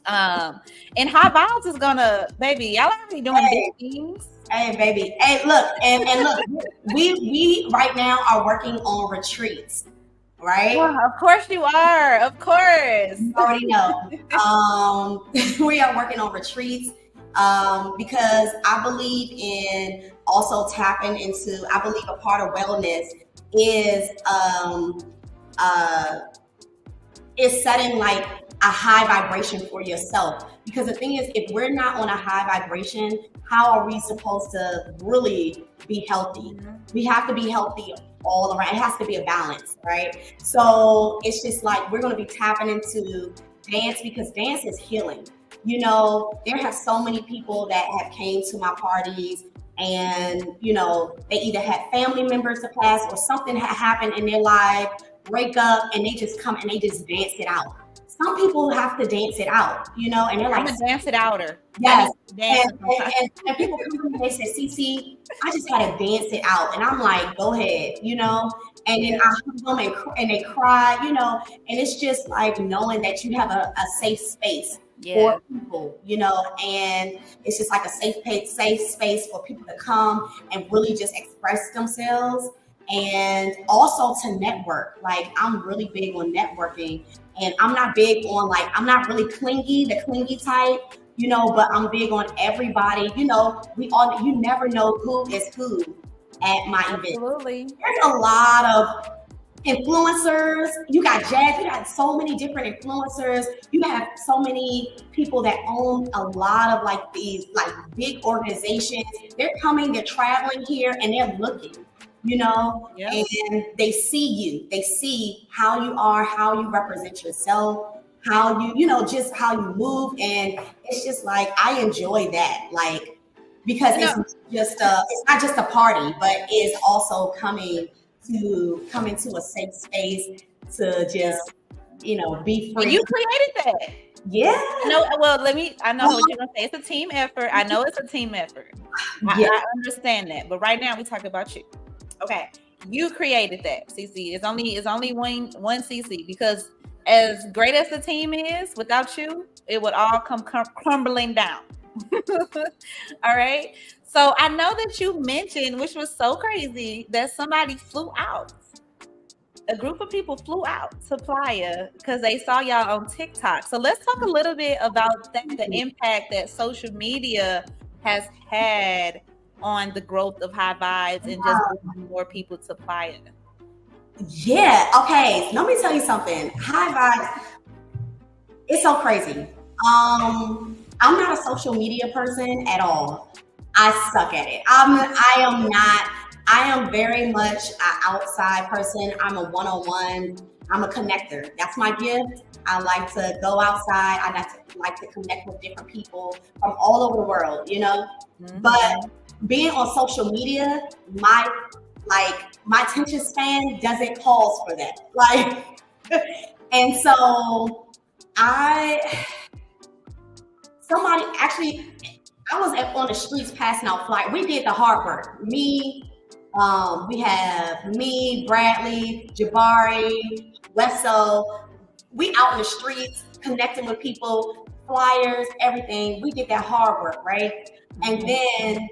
And High Vibez is gonna, baby, y'all already doing big things. Hey, baby. Hey, look, and look, we right now are working on retreats, right? Well, of course you are. Of course. You already know. We are working on retreats because I believe in also tapping into, I believe a part of wellness is setting like a high vibration for yourself. Because the thing is, if we're not on a high vibration, how are we supposed to really be healthy? We have to be healthy all around. It has to be a balance, right? So it's just like, we're going to be tapping into dance, because dance is healing. There have so many people that have came to my parties, and they either had family members to pass or something had happened in their life, break up, and they just come and they just dance it out. Some people have to dance it out, and they're like, I'm a dance it outer. Yes. And people come to me and they say, Cece, I just had to dance it out. And I'm like, go ahead, and then I hug them and they cry, and it's just like knowing that you have a safe space for people, and it's just like a safe space for people to come and really just express themselves. And also to network. Like, I'm really big on networking. And I'm not big on like, I'm not really the clingy type, you know, but I'm big on everybody. You know, you never know who is who at my event. Absolutely. There's a lot of influencers. You got Jazz. You got so many different influencers. You have so many people that own a lot of like these like big organizations. They're coming, they're traveling here, and they're looking, you know, and they see you. They see how you are, how you represent yourself, how you know, just how you move. And it's just like, I enjoy that. Like, because it's not just a party, but it's also coming to a safe space to just, you know, be free. And you created that. Yeah. No, well, I know what you're gonna say. It's a team effort. I know it's a team effort. Yeah. I understand that. But right now we talk about you. Okay. You created that, Cece. It's only one Cece, because as great as the team is, without you, it would all come crumbling down. All right. So I know that you mentioned, which was so crazy, that somebody flew out. A group of people flew out to Playa because they saw y'all on TikTok. So let's talk a little bit about the impact that social media has had on the growth of High Vibez and just bringing more people to Playa. Yeah. Okay. Let me tell you something. High Vibez. It's so crazy. I'm not a social media person at all. I suck at it. I am very much an outside person. I'm a one-on-one. I'm a connector. That's my gift. I like to go outside. I like to connect with different people from all over the world, you know? Mm-hmm. But being on social media, my attention span doesn't call for that. Like, and so I was on the streets passing out flyers. We did the hard work. We have me, Bradley, Jabari, Wesso. We out in the streets connecting with people, flyers, everything. We did that hard work, right? And then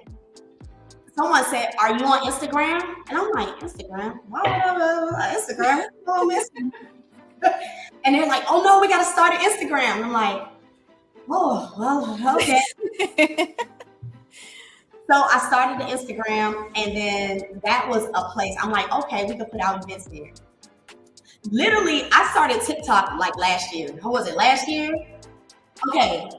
someone said, "Are you on Instagram?" And I'm like, "Instagram? Why would I have Instagram? Oh, Instagram." And they're like, "Oh no, we got to start an Instagram." And I'm like, "Oh, well, okay." So I started the Instagram, and then that was a place I'm like, okay, we can put out events there. Literally, I started TikTok like last year. How was it, last year? Okay.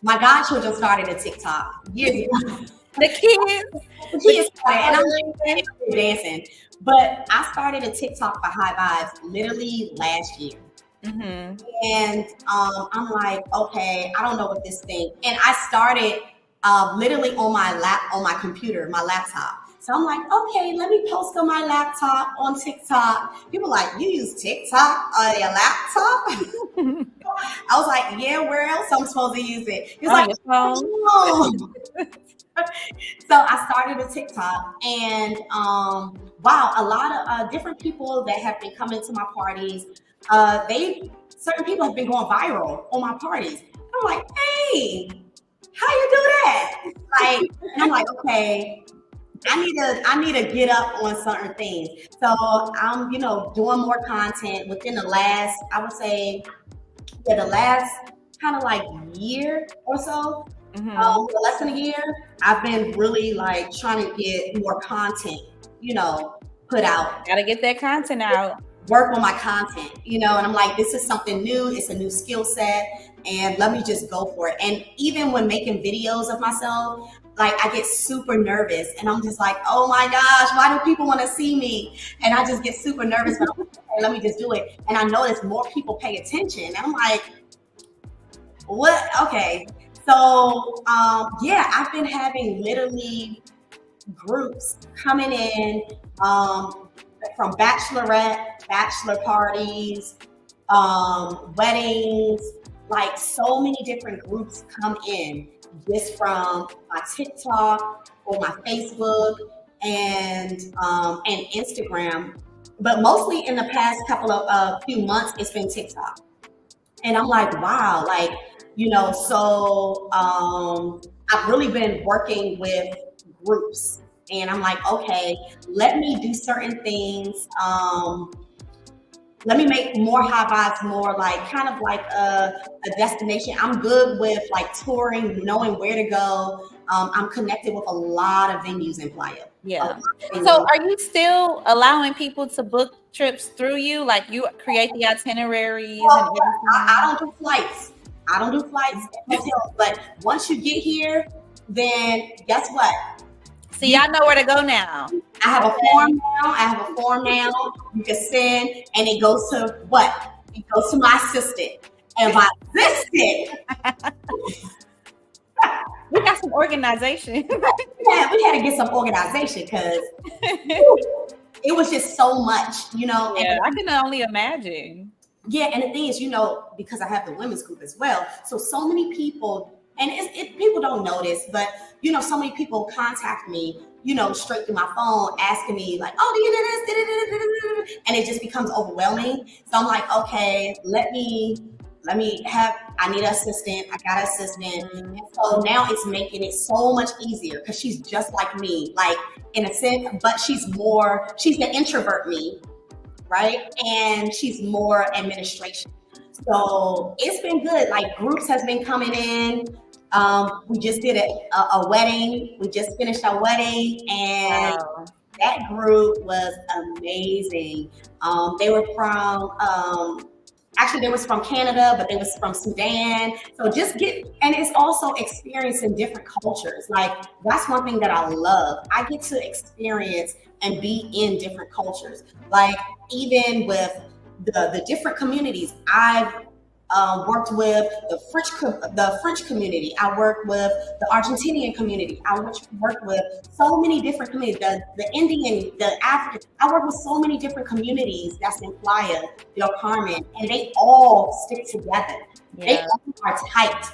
My godchildren started a TikTok years ago. The kids started, and I'm dancing. But I started a TikTok for High Vibez literally last year. Mm-hmm. And I'm like, okay, I don't know what this thing. And I started literally on my computer, my laptop. So I'm like, okay, let me post on my laptop on TikTok. People are like, you use TikTok on your laptop? I was like, yeah, where else I'm supposed to use it? He's like, oh. So I started a TikTok, and wow, a lot of different people that have been coming to my parties. Certain people have been going viral on my parties. I'm like, hey, how you do that? Like, and I'm like, okay, I need to get up on certain things. So I'm, you know, doing more content within the last, I would say, the last kind of like year or so. Mm-hmm. Less than a year, I've been really like trying to get more content, you know, put out. Gotta get that content out. Work on my content, you know, and I'm like, this is something new. It's a new skill set, and let me just go for it. And even when making videos of myself, like I get super nervous, and I'm just like, oh my gosh, why do people want to see me? And I just get super nervous, but I'm like, okay, let me just do it. And I notice more people pay attention, and I'm like, what? Okay. So, yeah, I've been having literally groups coming in from bachelor parties, weddings, like so many different groups come in just from my TikTok or my Facebook and Instagram. But mostly in the past couple of few months, it's been TikTok. And I'm like, wow, like, you know, so I've really been working with groups, and I'm like, okay, let me do certain things let me make more High Vibez more like kind of like a destination. I'm good with like touring, knowing where to go. I'm connected with a lot of venues in Playa. A lot Yeah. of So venues. are you still allowing people to book trips through you? Like you create the itineraries and Well, I everything? don't do flights. I don't do flights and hotels. But once you get here, then guess what? See, You, y'all know where to go now. I have a Okay. form now. I have a form now. You can send, and it goes to what? It goes to my assistant. And my assistant, We got some organization. we had to get some organization because it was just so much, you know. Yeah, And I can only imagine. yeah, and the thing is, you know, because I have the women's group as well, so many people, and people don't know this, but you know, so many people contact me, you know, straight through my phone, asking me like, "Oh, do you do this?" And it just becomes overwhelming. So I'm like, okay, let me have. I need an assistant. I got an assistant. Mhm. And so now it's making it so much easier because she's just like me, like in a sense, but she's the introvert me, right? And she's more administration. So it's been good. Like groups has been coming in. We just did a wedding. We just finished our wedding, and Wow. that group was amazing. They were from actually they was from Canada, but they was from Sudan. So and it's also experiencing different cultures. Like that's one thing that I love. I get to experience and be in different cultures. Like even with the different communities, I've worked with the French community. I worked with the Argentinian community. I worked with so many different communities. The Indian, the African. I work with so many different communities that's in Playa Del Carmen, and they all stick together. They Yeah. all are tight.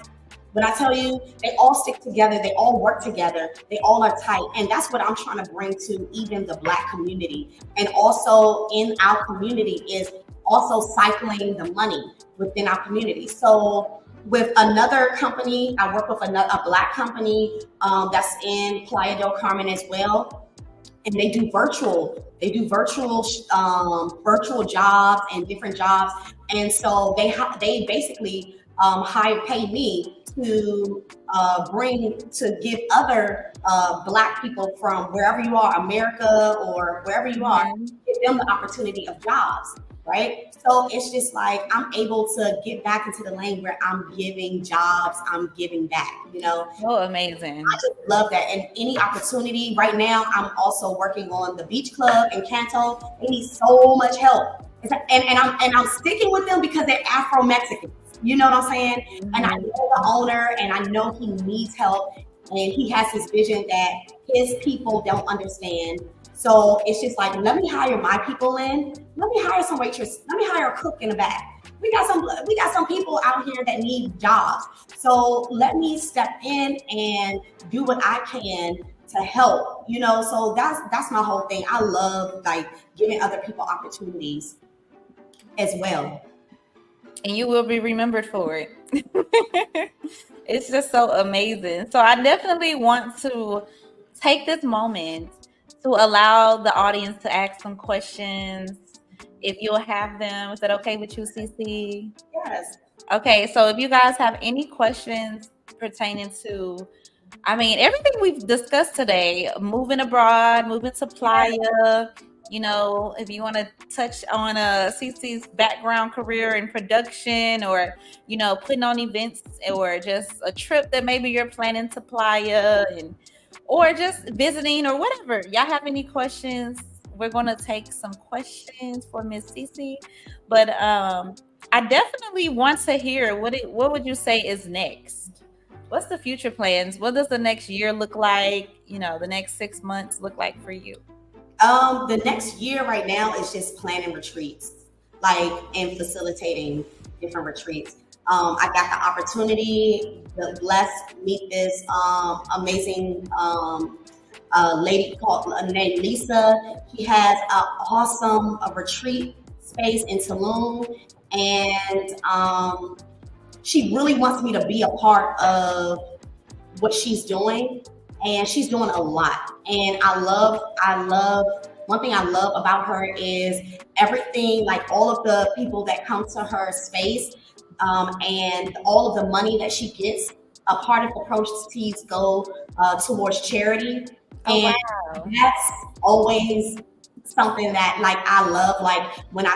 When I tell you, they all stick together, they all work together, they all are tight. And that's what I'm trying to bring to even the Black community. And also in our community is also cycling the money within our community. So with another company, I work with a Black company that's in Playa del Carmen as well. And virtual jobs and different jobs. And so they basically pay me to give other Black people from wherever you are, America or wherever you are, Mhm. give them the opportunity of jobs, right? So it's just like I'm able to get back into the lane where I'm giving jobs, I'm giving back, you know. So I amazing. just love that. And any opportunity right now, I'm also working on the beach club in Canto. They need so much help. And I'm sticking with them because they're Afro Mexicans. You know what I'm saying? And I know Mhm. the owner and I know he needs help and he has this vision that his people don't understand. So it's just like, let me hire my people in. Let me hire some waitress. Let me hire a cook in the back. We got some people out here that need jobs. So let me step in and do what I can to help. You know, so that's my whole thing. I love like giving other people opportunities as well. And you will be remembered for it. It's just so amazing. So I definitely want to take this moment to allow the audience to ask some questions. If you'll have them, is that okay with you, Cece? Yes. Okay, so if you guys have any questions pertaining to, I mean, everything we've discussed today, moving abroad, moving to Playa, if you want to touch on Cece's background career in production or, putting on events or just a trip that maybe you're planning to Playa or just visiting or whatever. Y'all have any questions? We're going to take some questions for Miss Cece, but I definitely want to hear what would you say is next? What's the future plans? What does the next year look like? The next 6 months look like for you? The next year right now is just planning retreats, like and facilitating different retreats. I got the opportunity, the blessed to meet this amazing lady named Lisa. She has an awesome retreat space in Tulum, and she really wants me to be a part of what she's doing, and she's doing a lot. And I love one thing I love about her is everything, like all of the people that come to her space, and all of the money that she gets, a part of the proceeds go towards charity. Oh And wow. that's always something that like I love. Like when I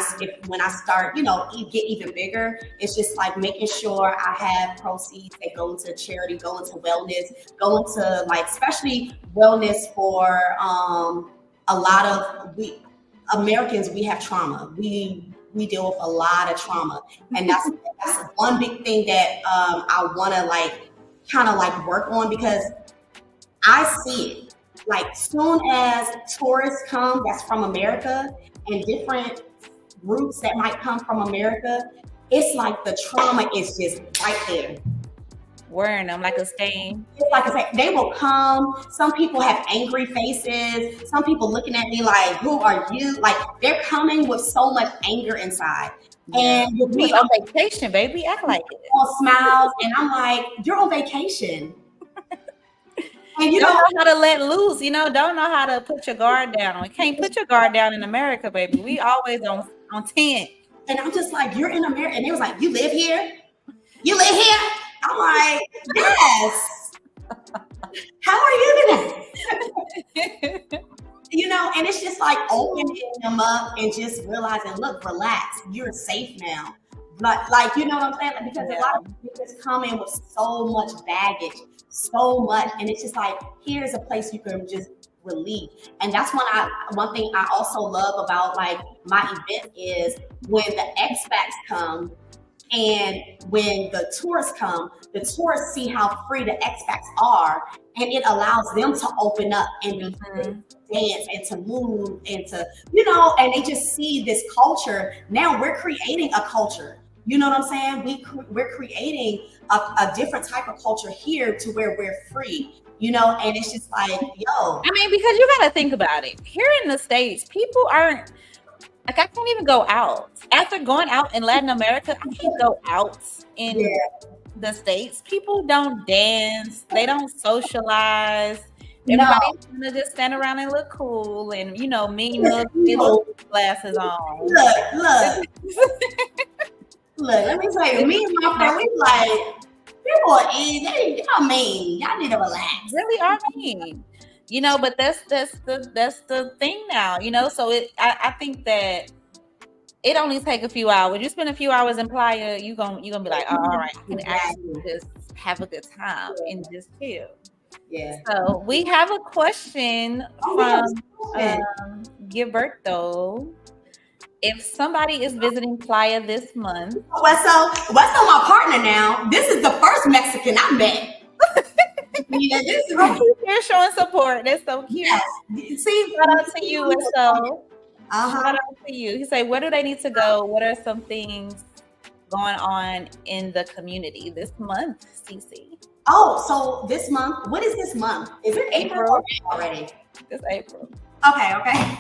start, get even bigger, it's just like making sure I have proceeds that go into charity, go into wellness, go into like especially wellness for a lot of we Americans. We have trauma. We deal with a lot of trauma, and that's one big thing that I want to like kind of like work on, because I see it. Like soon as tourists come that's from America, and different groups that might come from America, it's like the trauma is just right there. Wearing them like a stain. It's like I said, they will come. Some people have angry faces. Some people looking at me like, "Who are you?" Like they're coming with so much anger inside. Yeah. And with You me, was on vacation, baby. Act like it. all smiles, and I'm like, "You're on vacation." And Don't know how to let loose, don't know how to put your guard down. You can't put your guard down in America, baby. We always on 10. and I'm just like, "You're in America," and they was like, "You live here? You live here?" I'm like, "Yes." How are you today? And it's just like opening them up and just realizing, look, relax, you're safe now. But like, you know what I'm saying? Like, because a lot of people just come in with so much baggage, so much, and it's just like, here's a place you can just relieve. And that's one thing I also love about like my event is when the expats come. And when the tourists come, the tourists see how free the expats are, and it allows them to open up and be free to dance and to move and to, and they just see this culture. Now we're creating a culture. You know what I'm saying? We're creating a different type of culture here to where we're free, and it's just like, yo. I mean, because you got to think about it. Here in the States, people aren't, like, I can't even go out. After going out in Latin America, I can't go out in the States. People don't dance. They don't socialize. Everybody's gonna just stand around and look cool, and me with glasses on. Look. Look, let me tell you, me and my friend, we like, people are y'all mean. Y'all need to relax. Really are mean. But that's the thing now, so I think that it only take a few hours. You spend a few hours in Playa, you're gonna be like, oh, all right, I can actually just have a good time and just chill. Yeah. So we have a question from Gilberto. If somebody is visiting Playa this month. Well, so my partner now. This is the first Mexican I met. This is You're showing support. That's so cute. Yes. See, shout out to you, and so shout out to you. He said, where do they need to go? What are some things going on in the community this month, Cece? Oh, so this month, what is this month? Is it April already? It's April. Okay.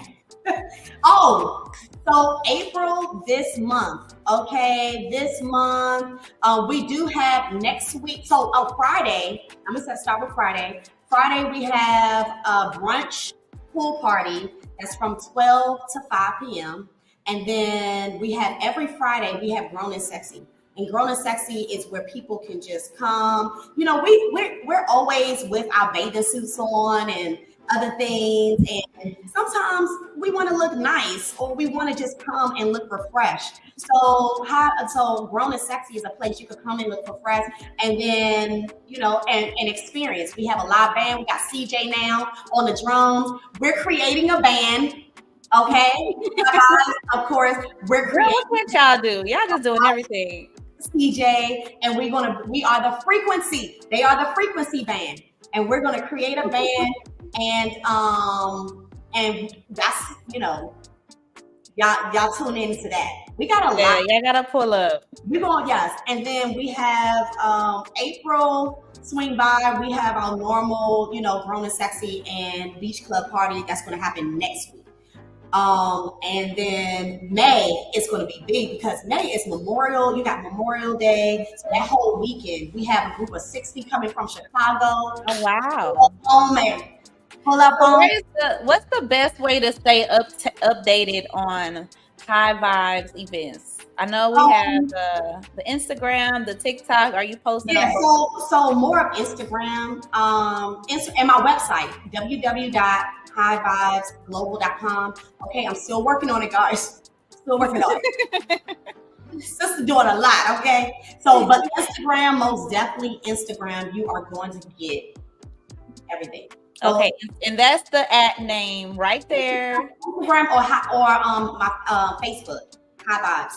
Oh, so April this month. Okay, this month we do have next week. So on Friday, I'm gonna start with Friday. Friday we have a brunch pool party that's from 12 to 5 p.m. And then we have every Friday we have Grown and Sexy. And Grown and Sexy is where people can just come. We're always with our bathing suits on and other things, and sometimes we want to look nice, or we want to just come and look refreshed. So Grown and Sexy is a place you could come and look refreshed, and then and experience. We have a live band. We got CJ now on the drums. We're creating a band. Okay, of course, we're creating. What y'all do? Y'all just doing everything. CJ, and we are the Frequency. They are the Frequency band, and we're gonna create a band. And that's y'all tune into that. We got a lot. Y'all gotta pull up. We're going, yes. And then we have April swing by. We have our normal, Grown and Sexy and Beach Club party that's going to happen next week. And then May is going to be big because May is Memorial. You got Memorial Day. So that whole weekend, we have a group of 60 coming from Chicago. Oh, wow. Oh, man. Pull up So on. what's the best way to stay updated on High Vibes events? I know we have Um, the Instagram, the TikTok. Are you posting yeah, on both? so more of Instagram, and my website, www.highvibesglobal.com. Okay, I'm still working on it, guys. Still working on it. Sister doing a lot, okay? So, but Instagram, most definitely Instagram, you are going to get everything. So Okay, and that's the at name right there. Instagram or my Facebook, High Vibes.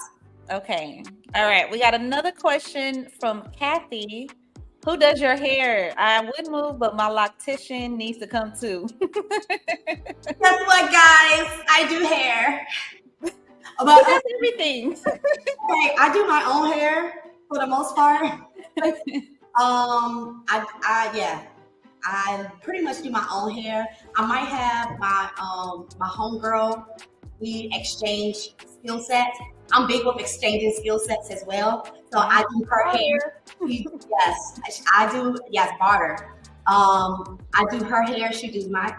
Okay. All right. We got another question from Kathy. Who does your hair? I would move, but my loctician needs to come too. Guess what, guys? I do hair. Who But does everything? okay, I do my own hair for the most part. Yeah, I pretty much do my own hair. I might have my homegirl. We exchange skill sets. I'm big with exchanging skill sets as well. So I do her hair. Yes, I do. Yes, barter. I do her hair. She does my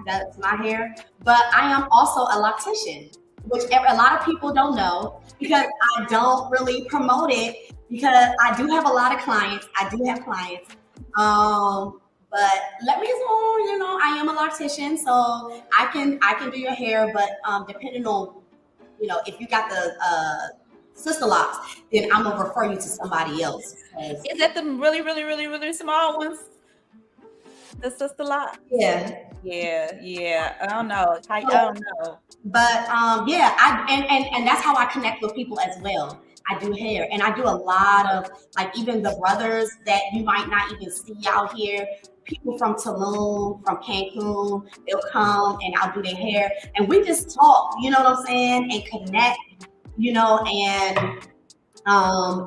hair. But I am also a loctician, which a lot of people don't know because I don't really promote it because I do have a lot of clients. I do have clients. But let me know, I am a loctician, so I can do your hair, but depending on, if you got the sister locks, then I'm gonna refer you to somebody else. Is that the really, really, really, really small ones? The sister lock? Yeah. Yeah. I don't know. I don't know. But yeah, and that's how I connect with people as well. I do hair, and I do a lot of, like, even the brothers that you might not even see out here. People from Tulum, from Cancun, they'll come and I'll do their hair, and we just talk. You know what I'm saying? And connect. And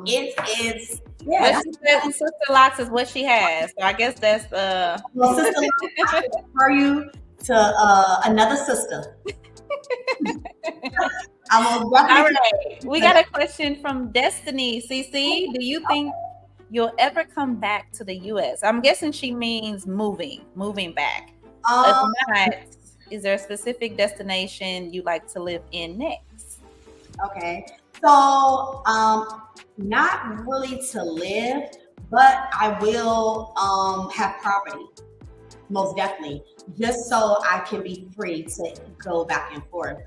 it's yeah. But she said sister locks is what she has. So I guess that's Well, sister, I can refer you to another sister. I will all definitely. right. We got a question from Destiny. Cece, do you think you'll ever come back to the US? I'm guessing she means moving back. If not, is there a specific destination you like to live in next? Okay. So, not really to live, but I will have property, most definitely, just so I can be free to go back and forth.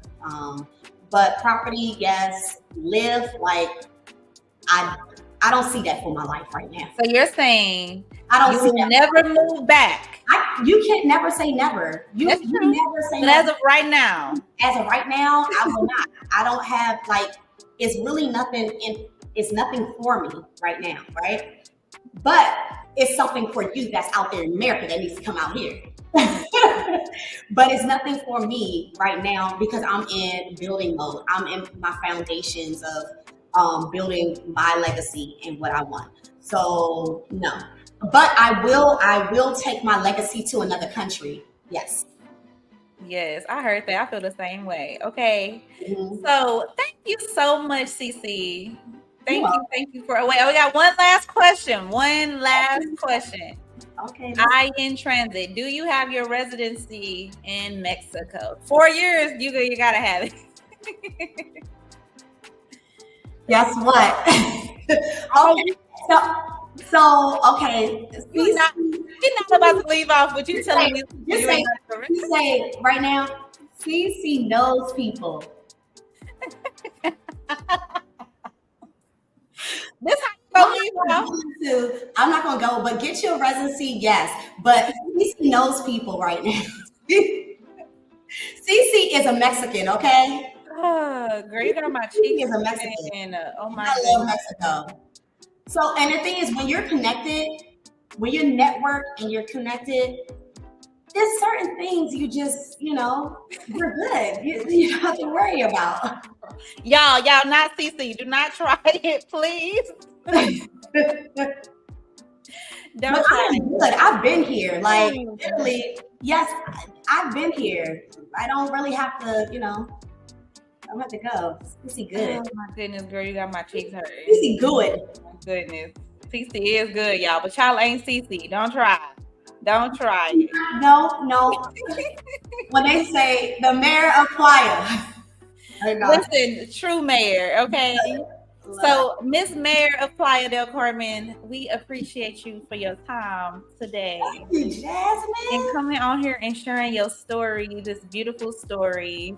But property, yes. Live, like, I don't see that for my life right now. So you're saying I don't you see will that. never move back. You can't never say never. That's You true. never say But never. as of right now, I will not. I don't have, like, it's really nothing it's nothing for me right now, right? But it's something for you that's out there in America that needs to come out here. But it's nothing for me right now because I'm in building mode. I'm in my foundations of building my legacy and what I want. So no. But I will take my legacy to another country. Yes. yes, I heard that. I feel the same way. Okay. Mhm. So thank you so much, Cece. Thank you for wait. We got one last question. Okay. I in transit. Do you have your residency in Mexico? 4 years, you gotta have it. Guess what? Okay. So okay. You're not about to leave off, but you telling me You say right now, Cece knows people. This how you gonna leave off? I'm not gonna go, but get your residency, yes. But Cece knows people right now. Cece is a Mexican, okay? Oh, girl, you got my Cece cheeks. is a Mexican. And, oh my I love Mexico. So, and the thing is, when you're connected, when you're networked and you're connected, there's certain things you just, you're good. You don't have to worry about. Y'all not CC. Do not try it, please. Don't try I'm good. I've been here. Like, literally, yes, I've been here. I don't really have to, I don't have to go. CC good. Oh my goodness, girl, you got my cheeks hurt. CC good. Oh my goodness. CC is good, y'all, but y'all ain't CC. Don't try. Don't try it. No. When they say the mayor of Playa. Listen, true mayor, okay? So, Miss Mayor of Playa del Carmen, we appreciate you for your time today. Thank you, Jasmine. And coming on here and sharing your story, this beautiful story.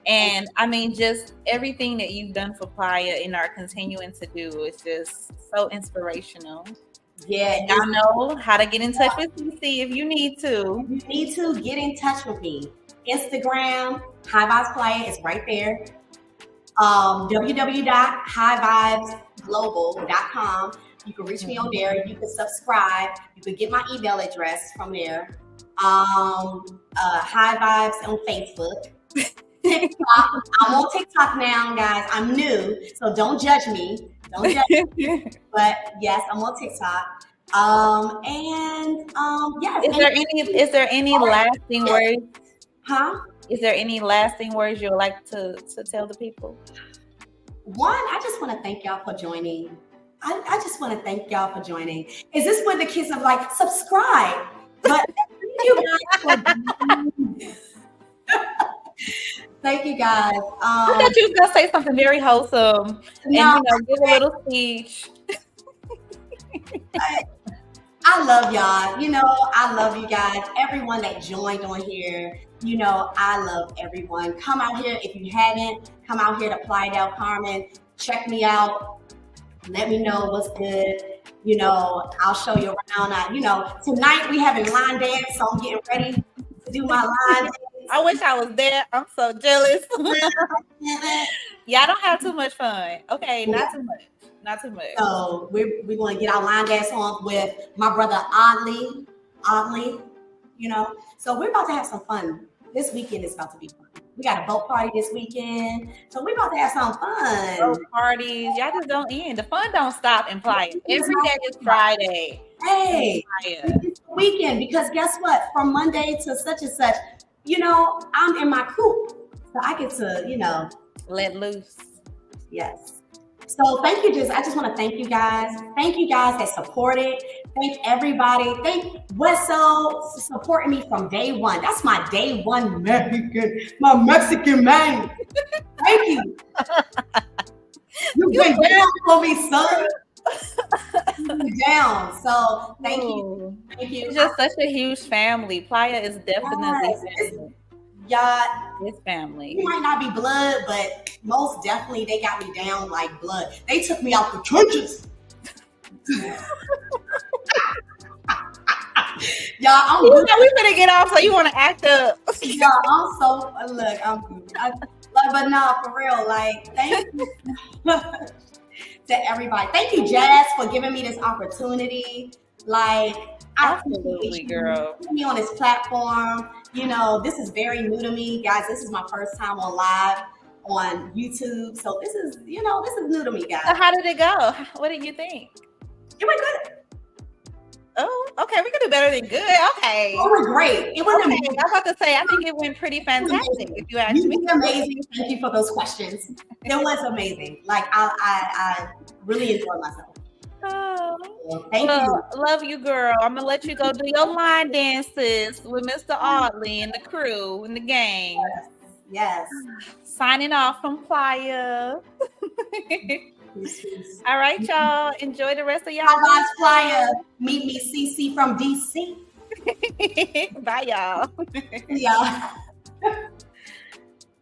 And I mean, just everything that you've done for Playa and are continuing to do is just so inspirational. Yeah. And y'all know how to get in touch with Cece if you need to. If you need to, get in touch with me. Instagram, High Vibez Playa is right there. www.highvibesglobal.com. You can reach me on there. You can subscribe. You can get my email address from there. High Vibez on Facebook. TikTok. I'm on TikTok now, guys. I'm new, so don't judge me. Don't judge me. But yes, I'm on TikTok. Yes. Is there any lasting words? Huh? Is there any lasting words you'd like to tell the people? One, I just want to thank y'all for joining. I just want to thank y'all for joining. Is this when the kids are like, subscribe? But thank you guys thank you guys. I thought you was gonna say something very wholesome and give a little speech. I love y'all. I love you guys. Everyone that joined on here. I love everyone. Come out here if you haven't. Come out here to Playa del Carmen. Check me out. Let me know what's good. I'll show you around. Tonight we having line dance, so I'm getting ready to do my line dance. I wish I was there. I'm so jealous. Y'all don't have too much fun. Okay, not too much. Not too much. So we're going to get our line dance on with my brother Oddly. So we're about to have some fun. This weekend is about to be fun. We got a boat party this weekend, so we're about to have some fun. Boat parties, y'all just don't end. The fun don't stop in Playa. Every day is Friday. Hey, it's the weekend because guess what? From Monday to such and such, I'm in my coop, so I get to, let loose. Yes. So thank you. I just want to thank you guys. Thank you guys that supported. Thank everybody. Thank Wesso supporting me from day one. That's my day one my Mexican man. Thank you. You've been down for me, son. Down. So thank you. Thank you. It's just such a huge family. Playa is definitely family. Y'all, it's family. You might not be blood, but most definitely they got me down like blood. They took me out the trenches. Y'all, I'm good. We gonna get off, so you want to act up? Y'all, I'm so I'm good. But no, for real. Like, thank you to everybody. Thank you, Jazz, for giving me this opportunity. Like, absolutely, girl. Putting me on this platform. This is very new to me, guys. This is my first time on live on YouTube, so this is new to me, guys. So how did it go? What did you think? It went good. Oh, okay. We can do better than good. Okay. It went great. It went amazing. I was about to say, I think it went pretty fantastic. If you ask me, amazing. Thank you for those questions. It was amazing. Like I really enjoyed myself. Oh, thank you. Love you, girl. I'm gonna let you go do your line dances with Mr. Oddly and the crew and the gang. Yes. Signing off from Playa. Peace. All right, y'all. Enjoy the rest of y'all. High Vibez Playa. Meet me, Cece from DC. Bye, y'all. Yeah.